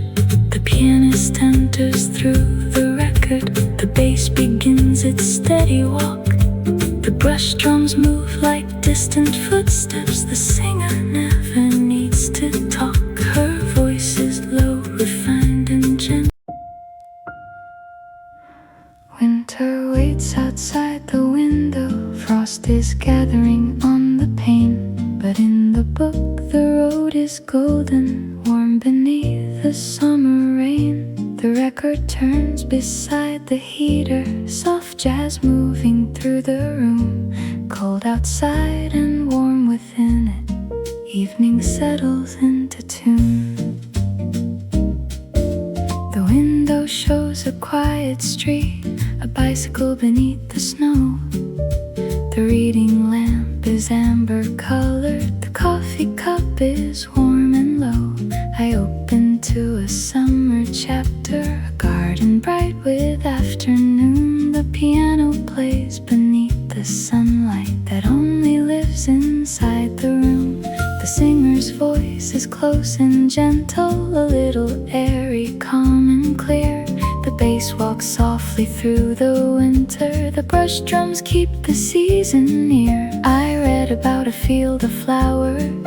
The pianist enters through the record. The bass begins its steady walk. The brush drums move like distant footsteps. The singer never needs to talk. Her voice is low, refined and gentle. Winter waits outside the window. Frost is gathering on the pane. But in the book the road is golden, warm beneath the summer rain. The record turns beside the heater, soft jazz moving through the room. Cold outside and warm within it, evening settles into tune. The window shows a quiet street, a bicycle beneath the snow. The reading lamp is amber colored, the coffee cup is warm and low. I open to a summer chapter, a garden bright with afternoon. The piano plays beneath the sunlight that only lives inside the room. The singer's voice is close and gentle, a little airy, calm and clear. The bass walks softly through the winter. The brush drums keep the season near. I read about a field of flowers,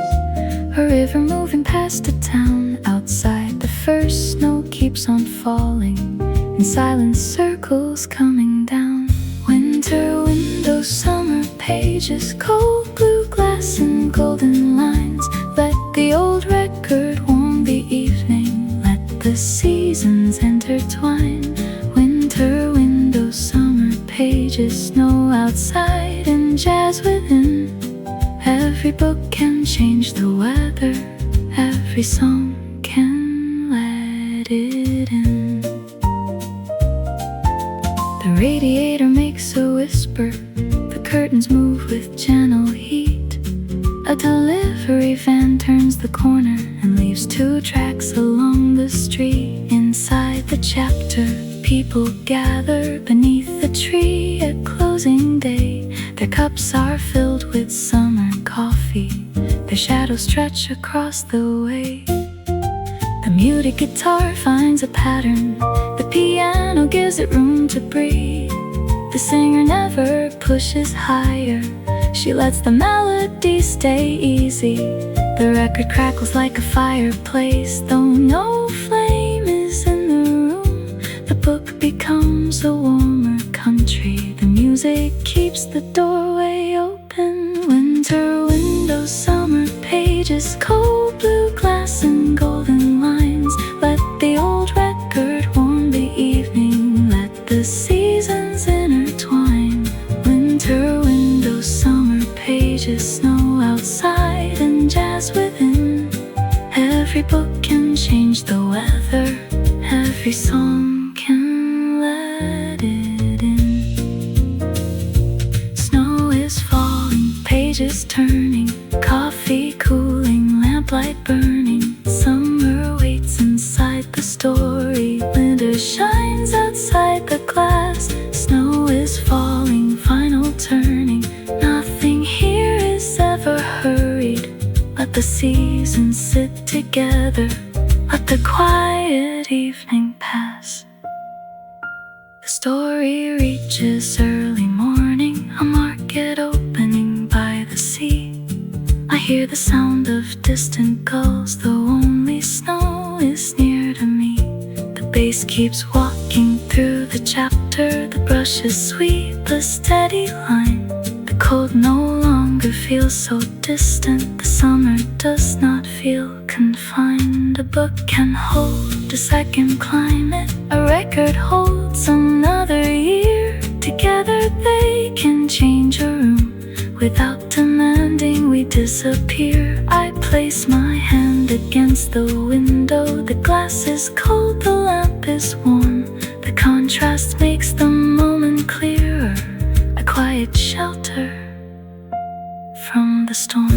a river moving past a town. Outside the first snow keeps on falling, in silent circles coming down. Winter windows, summer pages, cold blue glass and golden lines. Let the old record warm the evening, let the seasons intertwine. Winter windows, summer pages, snow outside and jazz within. Every book can change the weather, every song can let it in. The radiator makes a whisper, the curtains move with gentle heat. A delivery van turns the corner and leaves 2 tracks along the street. Inside the chapter, people gather beneath the tree at closing day. Their cups are filled with summer coffee, their shadows stretch across the way. The muted guitar finds a pattern, the piano gives it room to breathe. The singer never pushes higher, she lets the melody stay easy. The The record crackles like a fireplace, though no flame is in the room. The book becomes a warmer country. The music keeps the doorway open. Winter windows, summer pages, cold blue glass and golden lines. Let the old record warm the evening. Let the seasons intertwine. Winter windows, summer pages, snow outside and jazz within. Every book can change the weather. Every song can let it in. Snow is falling, pages turning, coffee cooling, lamplight burning. Summer waits inside the story. Winter shines outside the glass. Snow is falling, final turning. Nothing here is ever hurried. Let the seasons sit together. Let the quiet evening pass. The story reaches early morning, a market opening by the sea. I hear the sound of distant gulls, though only snow is near to me. The bass keeps walking through the chapter. The brushes sweep a steady line. The cold no longer feels so distant. The summer does not feel confined. A book can hold a second climate. A record holds another year. Together they can change a room. Without demanding, we disappear. I place my hand against the window. The glass is cold, the lamp is warm. The contrast makes the moment clearer. A quiet shelter from the storm.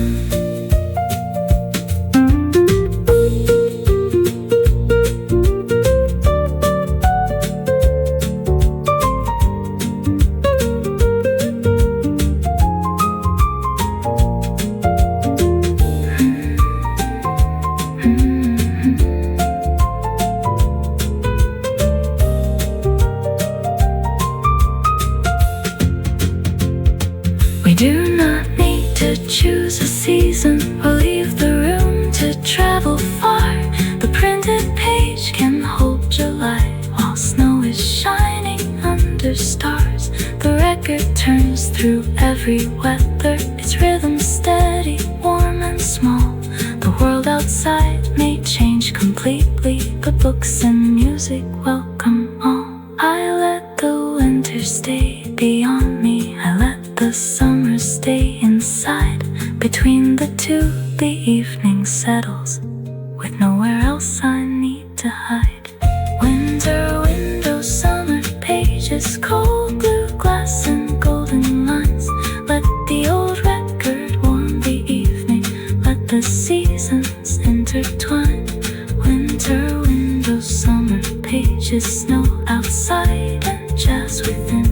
We do not need to choose a season or leave the room to travel far. The printed page can hold July while snow is shining under stars. The record turns through every weather, its rhythm steady, warm and small. The world outside may change completely, but books and music welcome all. I let the winter stay beyond me. I let the summer stay inside. Between the two, the evening settles, with nowhere else I need to hide. Winter windows, summer pages, cold blue glass and golden lines. Let the old record warm the evening. Let the seasons intertwine. Winter windows, summer pages, snow outside and jazz within.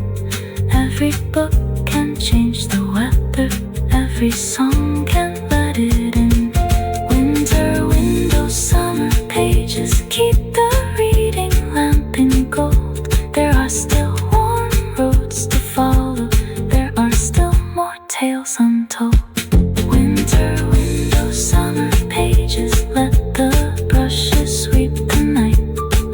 Every book can change the weather. Every song can let it in. Winter windows, summer pages, keep the reading lamp in gold. There are still warm roads to follow. There are still more tales untold. Winter windows, summer pages, let the brushes sweep the night.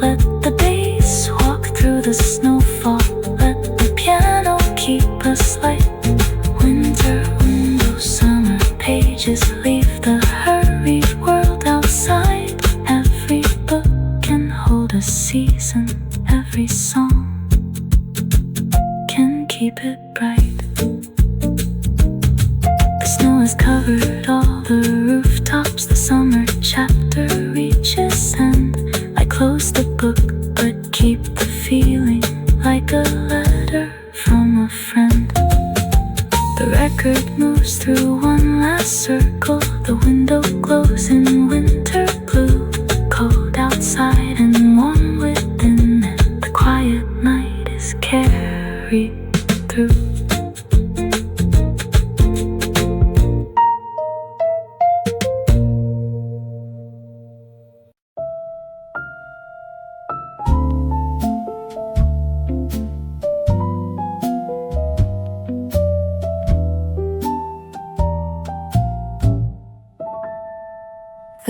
Let the bass walk through the snowfall. Let the piano keep us light. Winter windows, summer pages, leave the hurried world outside. Every book can hold a season. Every song can keep it bright. The snow has covered all the rooftops. The summer chapter reaches end. I close the book but keep the feeling, like a letter from a friend. The record moves through one last circle. The window glows in winter blue. Cold outside and warm within it. The quiet night is carried through.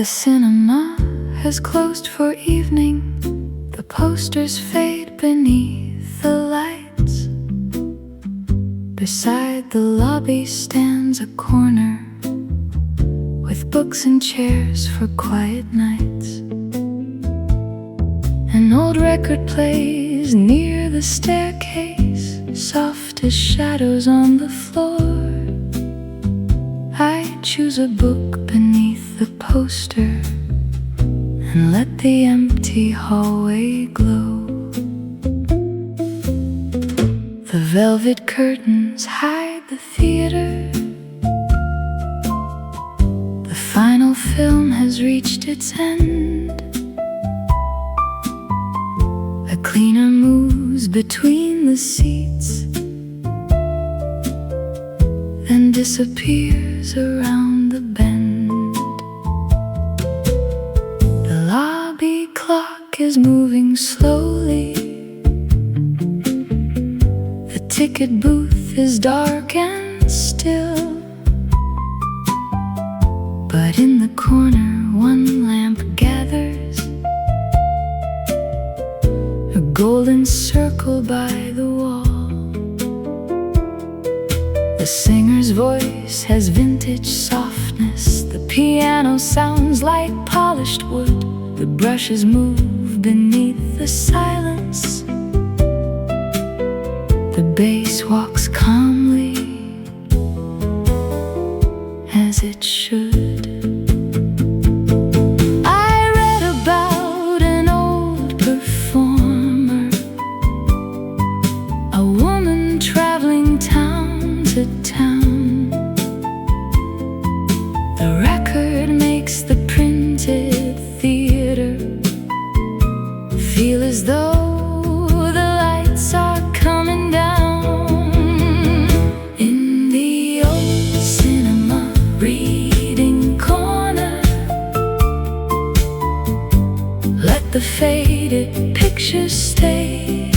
The cinema has closed for evening. The posters fade beneath the lights. Beside the lobby stands a corner with books and chairs for quiet nights. An old record plays near the staircase, soft as shadows on the floor. I choose a book beneath the poster and let the empty hallway glow. The velvet curtains hide the theater. The final film has reached its end. A cleaner moves between the seats, then disappears around the bend. The lobby clock is moving slowly. The ticket booth is dark and still, but in the corner one lamp gathers, a golden circle by the wall. The singer's voice has vintage softness. The piano sounds like polished wood. The brushes move beneath the silence. The bass walks calmly, as it should. I read about an old performer, a woman traveling town to town. The record makes the printed theater feel as though the lights are coming down. In the old cinema reading corner, let the faded pictures stay.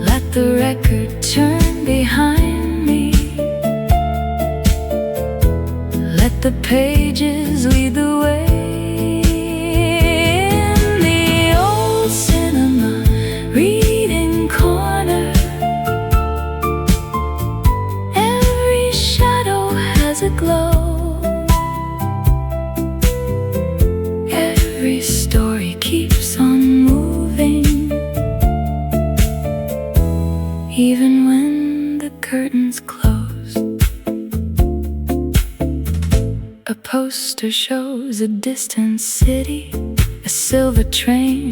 Let the record turn behind me. Let the pages lead the way. In the old cinema reading corner, every shadow has a glow. Every story keeps on moving, even when the curtains close. A poster shows a distant city, a silver train,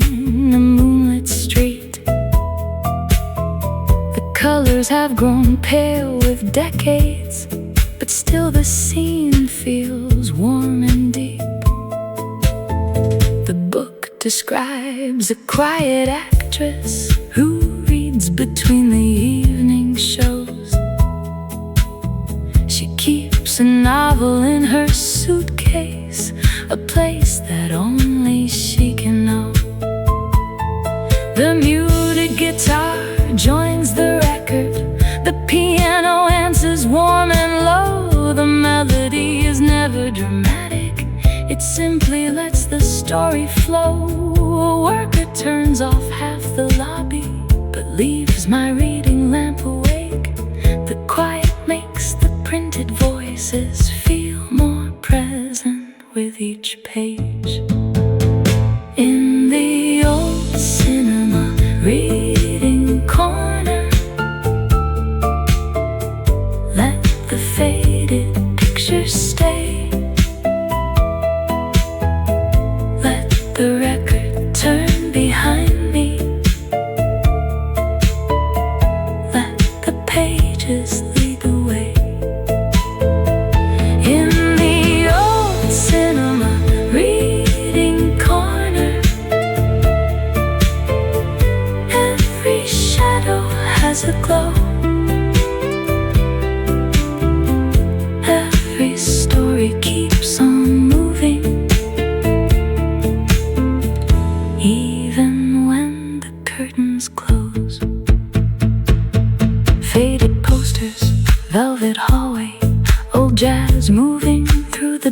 a moonlit street. The colors have grown pale with decades, but still the scene feels warm and deep. The book describes a quiet actress who reads between the evening shows. She keeps a novel in her suitcase, a place that only she can know. The muted guitar joins the record. The piano answers warm and low. The melody is never dramatic, it simply lets the story flow. A worker turns off half the lobby, but leaves my reading lamp awake. The quiet makes the printed voices feel more present with each page. In the old cinema reading corner, let the faded pictures stay. Let the record turn behind me. Let the pages lead the way. In the old cinema reading corner, every shadow has a glow. Every story keeps on moving, even when the curtains close. Faded posters, velvet hallway, old jazz moving through the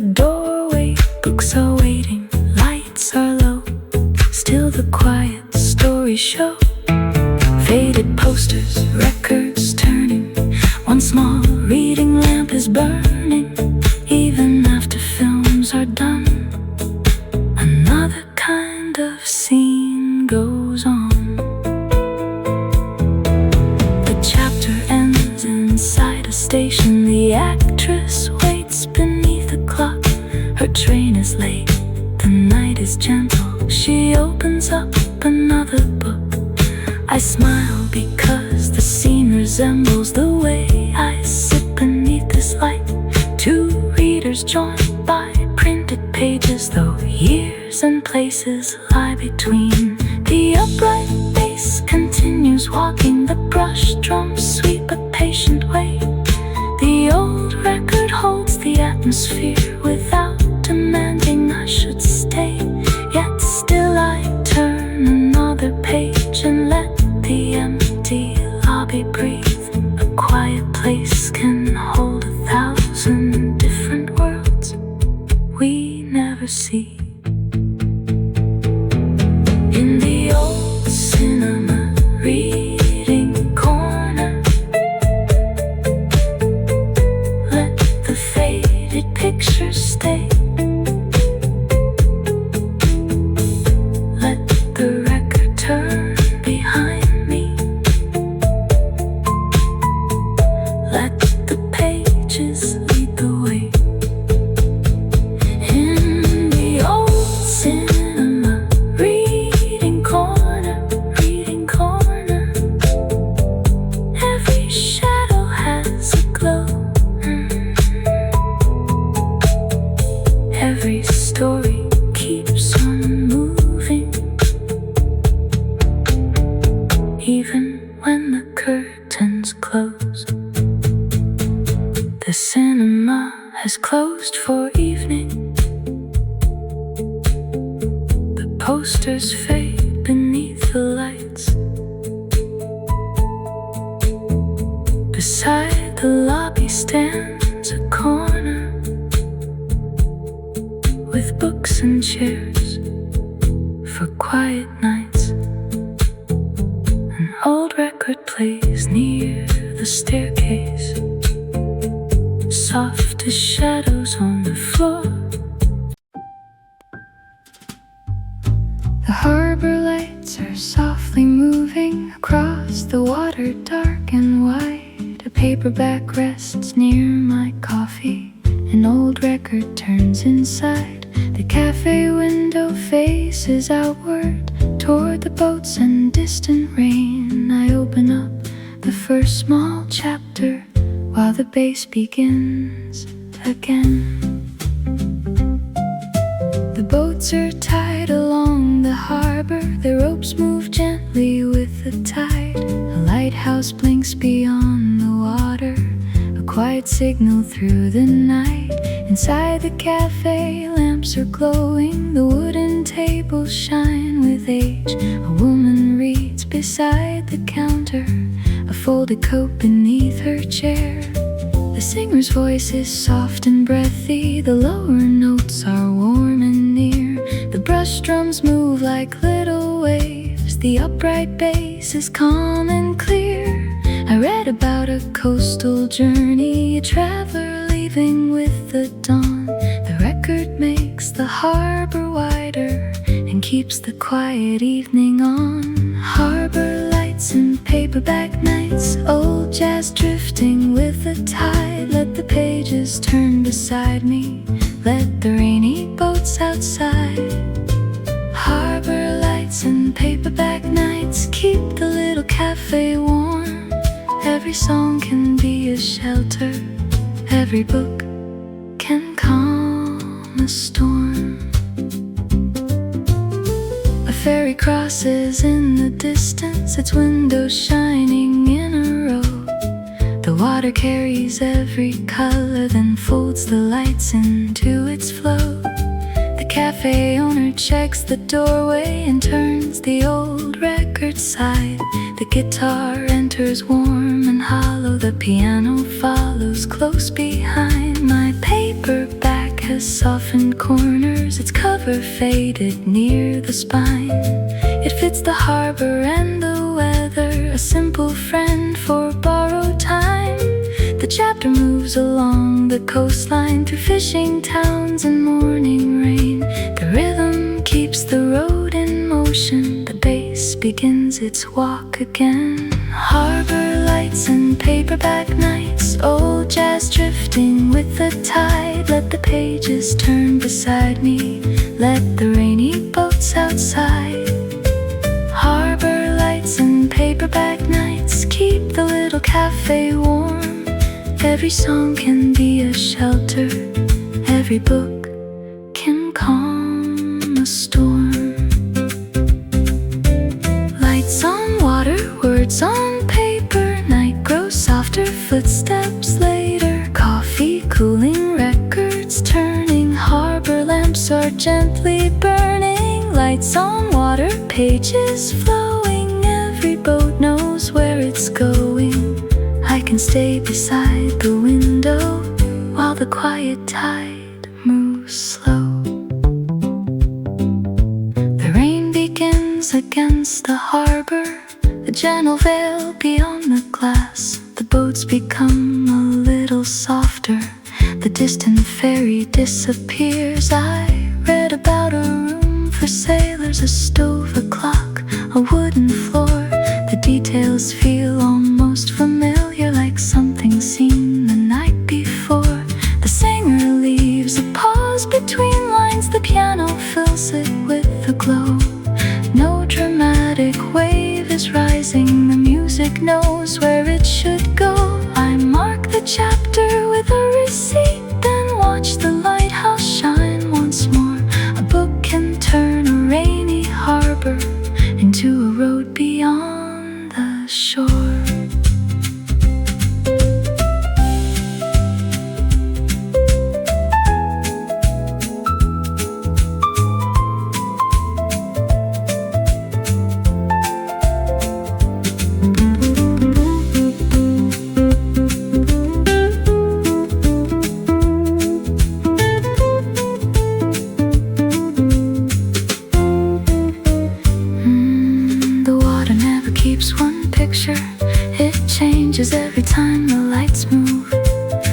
faded posters, records turning. One small reading lamp is burning. Even after films are done, another kind of scene goes on. The chapter ends inside a station. The actress waits beneath a clock. Her train is late, the night is gentle. She opens up another book. I smile because the scene resembles the way I sit beneath this light. Two readers joined by printed pages, though years and places lie between. The upright bass continues walking, the brush drums sweep a patient way. The old record holds the atmosphere without demanding I should stay. Yet still I turn another page and let the empty lobby breathe. A quiet place can hold 1,000 different worlds we never see. In the old cinema reading corner, let the faded pictures stay. Let the record turn behind me. Let the pages lead the way. In the old cinema reading corner, every shadow has a glow. Every story keeps on moving, even when the curtains close. The cinema has closed for evening. The posters fade beneath the lights. Beside the lobby stands a corner with books and chairs for quiet nights. An old record plays near the staircase, soft as shadows on the floor. The harbor lights are softly moving across the water, dark and wide. A paperback rests near my coffee. An old record turns inside. The cafe window faces outward toward the boats and distant rain. I open up the first small chapter while the bass begins again. The boats are tied along the harbor. The ropes move gently with the tide. A lighthouse blinks beyond the water, a quiet signal through the night. Inside the cafe, lamps are glowing. The wooden tables shine with age. A woman reads beside the counter, a folded coat beneath her chair. The singer's voice is soft and breathy. The lower notes are warm and near. The brush drums move like little waves. The upright bass is calm and clear. I read about a coastal journey, a traveler leaving with the dawn. The record makes the harbor wider and keeps the quiet evening on. Harbor lights and paperback nights, old jazz drifting with the tide. Let the pages turn beside me, let the rainy boats outside. Harbor lights and paperback nights keep the little cafe warm. Every song can be a shelter, every book can calm a storm. A ferry crosses in the distance, its windows shining in a row. The water carries every color, then folds the lights into its flow. The cafe owner checks the doorway and turns the old record side. The guitar enters warm and hollow, the piano follows close behind. My paperback has softened corners, its cover faded near the spine. It fits the harbor and the weather, a simple friend for borrowed time. The chapter moves along the coastline through fishing towns and morning rain. The rhythm keeps the road in motion. The bass begins its walk again. Harbor lights and paperback nights, old jazz drifting with the tide. Let the pages turn beside me, let the rainy boats outside. Harbor lights and paperback nights keep the little cafe warm. Every song can be a shelter, every book can calm a storm. Lights on water, words on paper, night grows softer, footsteps later. Coffee cooling, records turning, harbor lamps are gently burning. Lights on water, pages flowing, every boat knows where it's going. I can stay beside the window while the quiet tide moves slow. The rain begins against the harbor, a gentle veil beyond the glass. The boats become a little softer, the distant ferry disappears. I read about a room for sailors, a stove, a clock, a wooden floor. The details feel almost familiar, like something seen the night before. The singer leaves a pause between lines, the piano fills it with a glow. No dramatic wave is rising, the music knows where it should go. I mark the chapter with a receipt, then watch the lighthouse shine once more. A book can turn a rainy harbor into a road beyond the shore. It changes every time the lights move.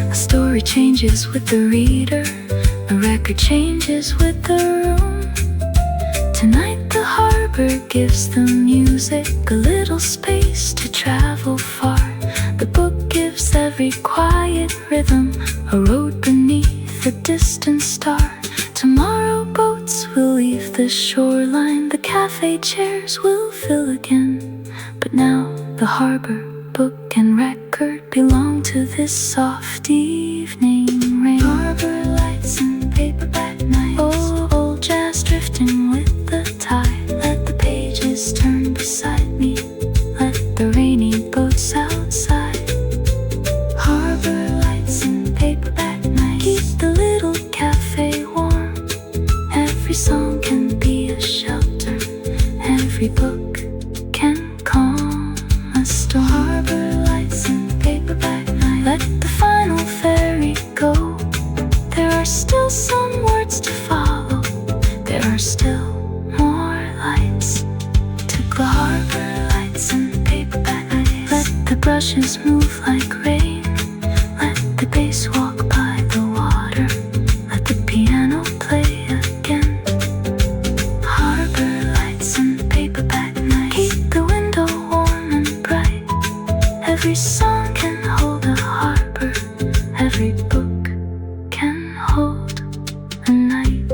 A story changes with the reader, a record changes with the room. Tonight the harbor gives the music a little space to travel far. The book gives every quiet rhythm a road beneath a distant star. Tomorrow boats will leave the shoreline, the cafe chairs will fill again. But now the harbor, book and record belong to this soft evening rain. Harbor lights and paperback nights, old jazz drifting with the tide. Let the pages turn beside me, let the rainy boats outside. Harbor lights and paperback nights keep the little cafe warm. Every song can be a shelter, every book can calm a storm. Harbor lights and paperback nights, let the final ferry go. There are still some words to follow, there are still more lights to glow. Harbor lights and paperback nights, let the brushes move like rain, let the bass walk by the water, let the piano play again. Harbor lights and paperback nights keep the window warm and bright. Every song can hold a harbor, every book can hold a night.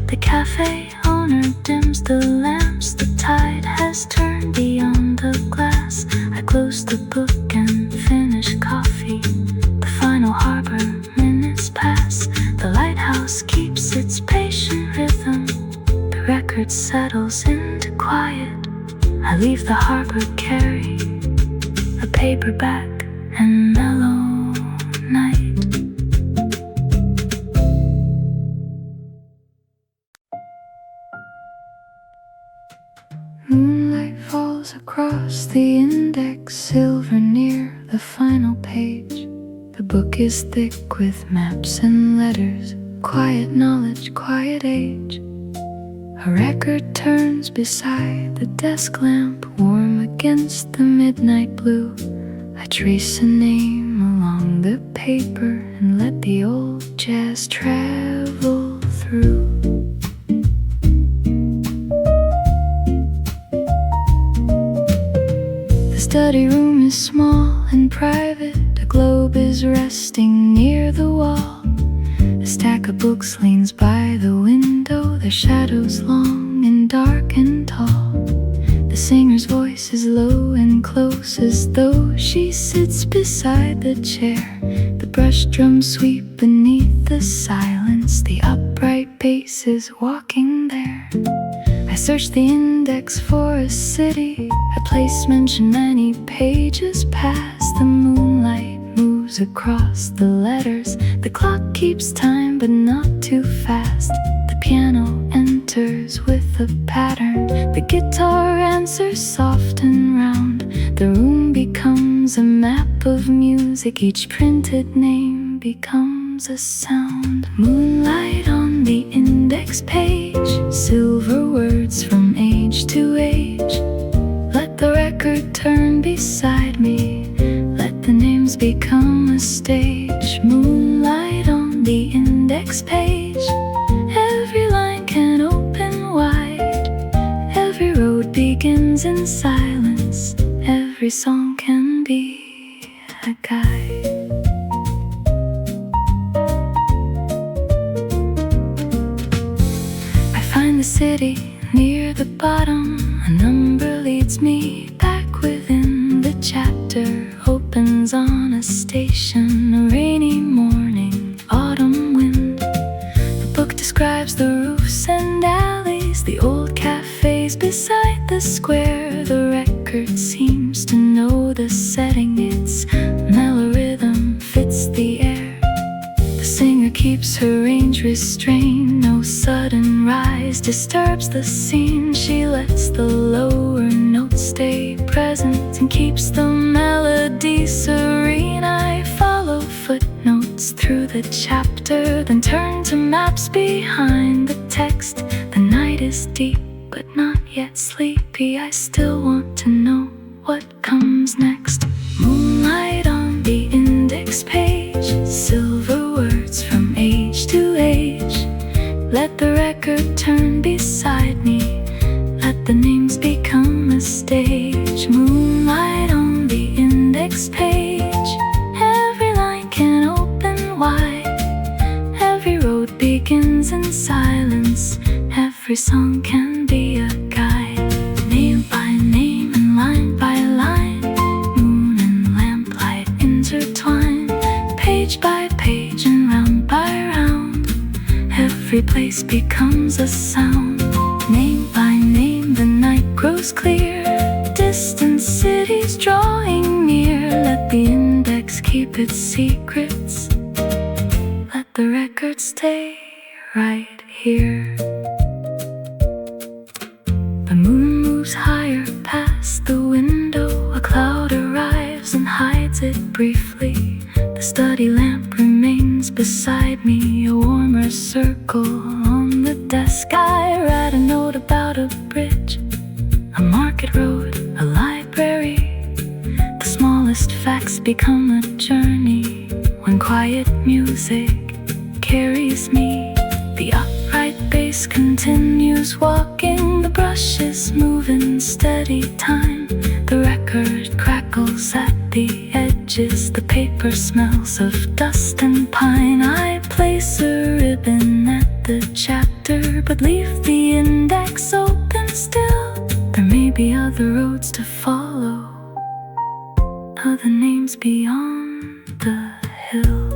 The cafe owner dims the lamps, the tide has turned beyond the glass. I close the book and finish coffee. The final harbor minutes pass. The lighthouse keeps its patient rhythm. The record settles into quiet. I leave the harbor carry a paperback and mellow night. Moonlight falls across the index, silver near the final page. The book is thick with maps and letters, quiet knowledge, quiet age. A record turns beside the desk lamp, warm against the midnight blue. I trace a name along the paper and let the old jazz travel through. The study room is small and private. A globe is resting near the wall. A stack of books leans by the window, their shadows long and dark and tall. The singer's voice is low and close, as though she sits beside the chair. The brush drums sweep beneath the silence, the upright bass is walking there. I search the index for a city, a place mentioned many pages past. The moonlight moves across the letters, the clock keeps time but not too fast. The piano enters with a pattern, the guitar answers soft and round. The room becomes a map of music, each printed name becomes a sound. Moonlight on the index page, silver words from age to age. Let the record turn beside me, let the names become a stage. Moonlight on the index page, every line can open wide. Every road begins in silence, every song can be a guide. I find the city near the bottom, a number leads me back within. The chapter opens on a station, a rainy morning, autumn wind. The book describes the roofs and alleys, the old cafes beside the square. The record seems to know the setting, its mellow rhythm fits the air. The singer keeps her range restrained, no sudden rise disturbs the scene. She lets the lower notes stay present and keeps the melody serene. I follow footnotes through the chapter, then turn to maps behind the text. The night is deep but not yet sleepy, I still want to know what comes next. Moonlight on the index page, silver words from age to age. Let the record turn beside me, let the names become a stage. Moonlight on the index page, every line can open wide. Every road begins in silence, every song can be a guide. Name by name and line by line, moon and lamplight intertwine. Page by page and round by round, every place becomes a sound. Name by name the night grows clear, distant cities drawing near. Let the index keep its secrets, let the record stay right here. The moon moves higher past the window, a cloud arrives and hides it briefly. The study lamp remains beside me, a warmer circle on the desk. I write a note about a bridge, a market road, a library. The smallest facts become a journey when quiet music carries me. The upright bass continues walking, the brushes move in steady time. The record crackles at the edges, the paper smells of dust and pine. I place a ribbon at the chapter, but leave the index open still. There may be other roads to follow, other names beyond the hill.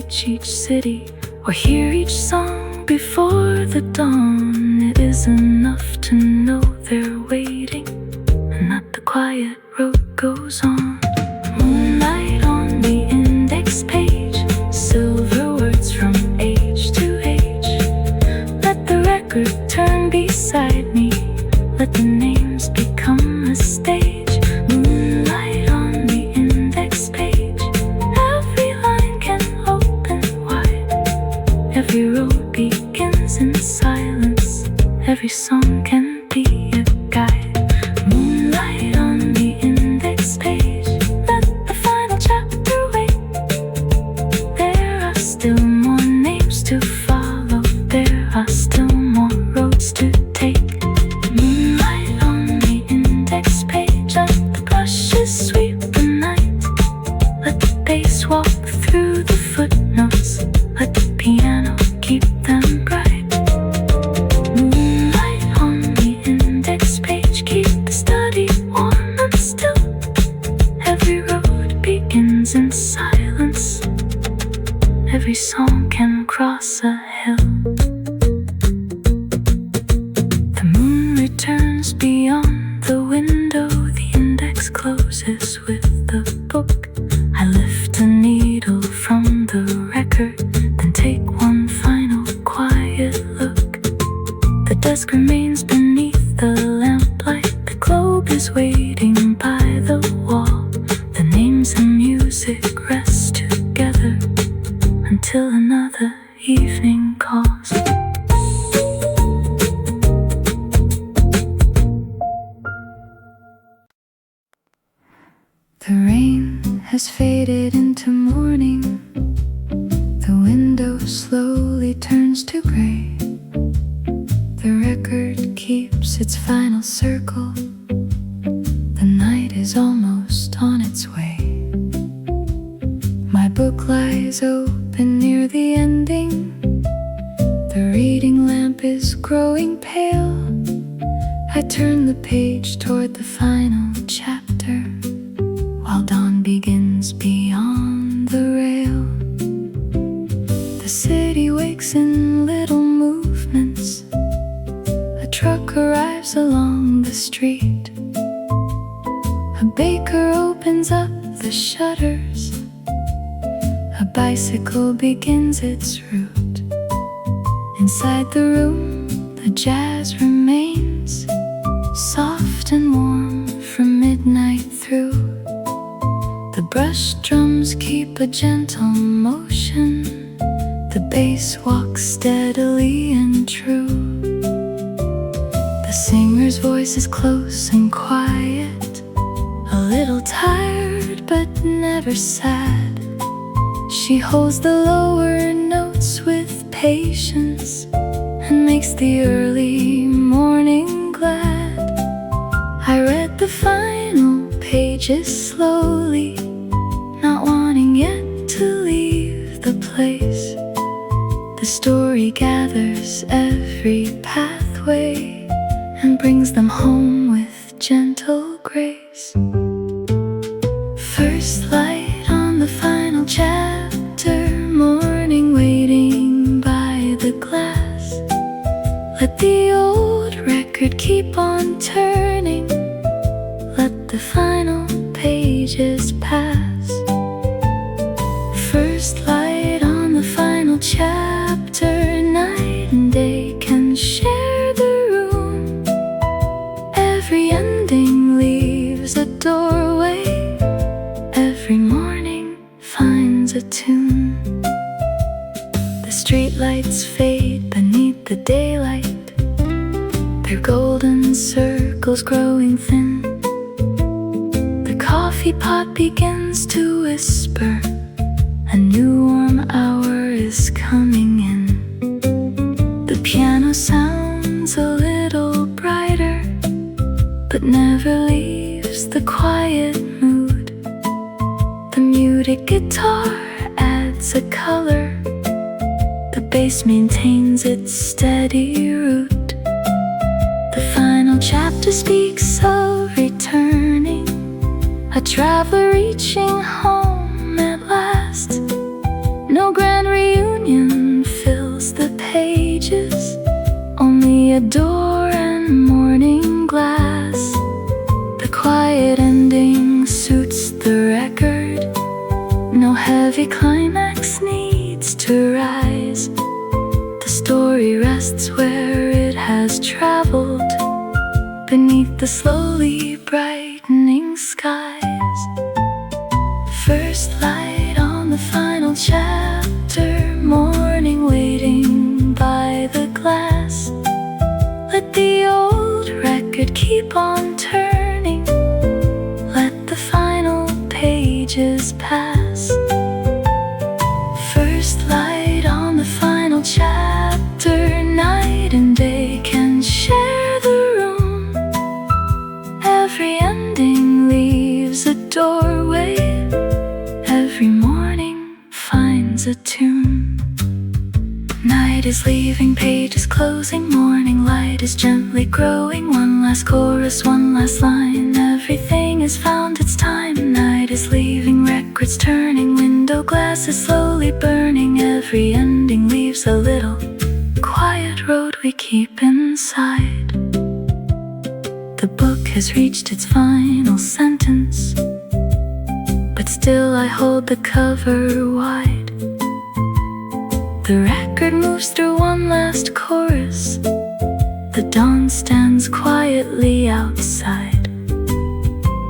reach each city or hear each song before the dawn. It is enough to know they're waiting and that the quiet road goes on. Moonlight on the index page, silver words from age to age. Let the record turn beside me, let the names become a stage. Moonlight on the index page, every line can open wide. Every road begins in silence, every song can be a guide. Moonlight on the index page, let the final chapter wait. There are still more names to follow, there are still more roads to take. Moonlight on the index page, let the brushes sweep the night. Let the bass walk through the footnotes, let the piano keep them bright. Moonlight on the index page, keep the study warm and still. Every road begins in silence, every song can cross a hill. The moon returns beyond the window, the index closes with the book. I lift a needle from the record, then take one final quiet look. The desk remains beneath the lamplight, the globe is waiting by the wall. The names and music rest together until another evening calls. The rain has faded into morning. The window slowly turns to gray. The record keeps its final circle. The night is almost on its way. My book lies open near the ending. The reading lamp is growing pale. I turn the page toward the final chapter, while dawn begins beyond the rail. The city wakes in little movements. A truck arrives along the street. A baker opens up the shutters. A bicycle begins its route. Inside the room, the jazz remains, soft and warm from midnight through. The brush drums keep a gentle motion. The bass walks steadily and true. The singer's voice is close and quiet, a little tired but never sad. She holds the lower notes with patience and makes the early morning glad. I read the final pages slowly, not wanting yet to leave the place. The story gathers every pathway and brings them home with gentle grace. First light on the final chapter, morning waiting by the glass. Let the old record keep on turning, let the final pages pass. First light on the final chapter, night and day can share the room. Every ending leaves a doorway, every morning finds a tune. The streetlights fade beneath the daylight, their golden circles growing thin. The coffee pot begins to whisper, a new warm hour is coming in. The piano sounds a little brighter, but never leaves the quiet mood. The muted guitar adds a color, the bass maintains its steady root. The final chapter speaks of returning, a traveler reaching home at last. No grand a door and morning glass. The quiet ending suits the record. No heavy climax needs to rise. The story rests where it has traveled, beneath the slowly brightening skies. First light on the final chapter, morning waiting by the glass. Let the old record keep on turning, let the final pages pass. First light on the final chapter, night and day can share the room. Every ending leaves a doorway, every morning finds a tune. Night is leaving, pages closing, morning light is gently growing. One last chorus, one last line, everything has found its time. Night is leaving, records turning, window glasses slowly burning. Every ending leaves a little quiet road we keep inside. The book has reached its final sentence, but still I hold the cover wide. The record moves through one last chorus. The dawn stands quietly outside.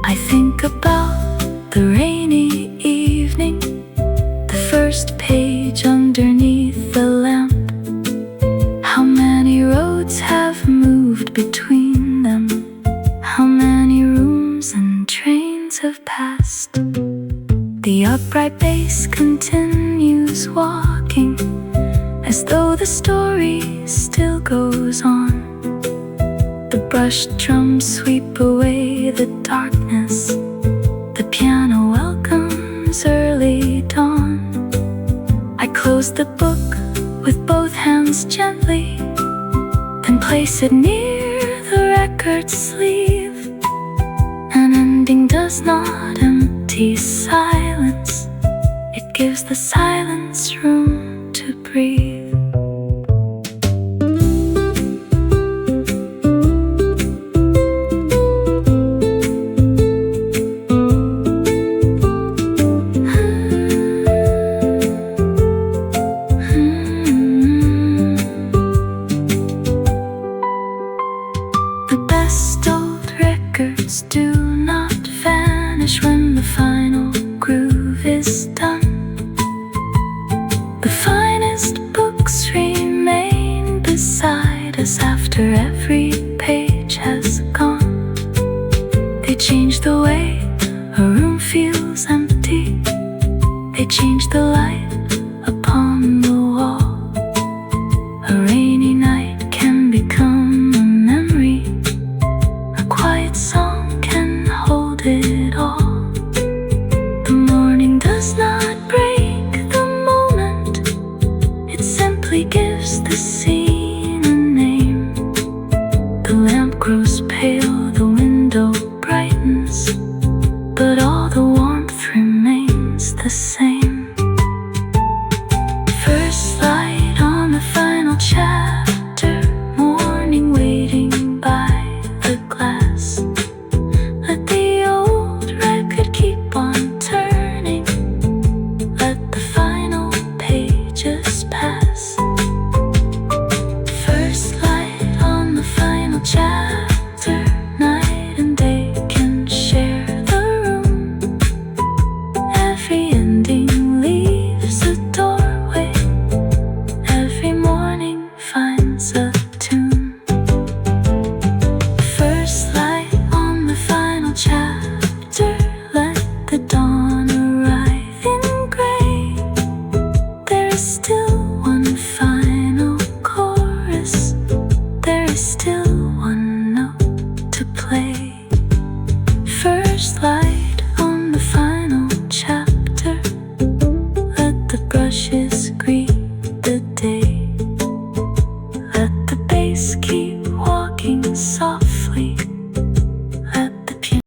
I think about the rainy evening, the first page underneath the lamp. How many roads have moved between them? How many rooms and trains have passed? The upright bass continues walking, as though the story still goes on. The brushed drums sweep away the darkness. The piano welcomes early dawn. I close the book with both hands gently, then place it near the record's sleeve. An ending does not empty silence, it gives the silence room to breathe. Do not vanish when the final groove is done. The finest books remain beside us after every page has gone. They change the way a room feels empty. They change the light upon the wall. A rainy night can become a memory. A quiet song it all. The morning does not break the moment, it simply gives the scene a name. The lamp grows pale, the window brightens, but all the warmth remains the same.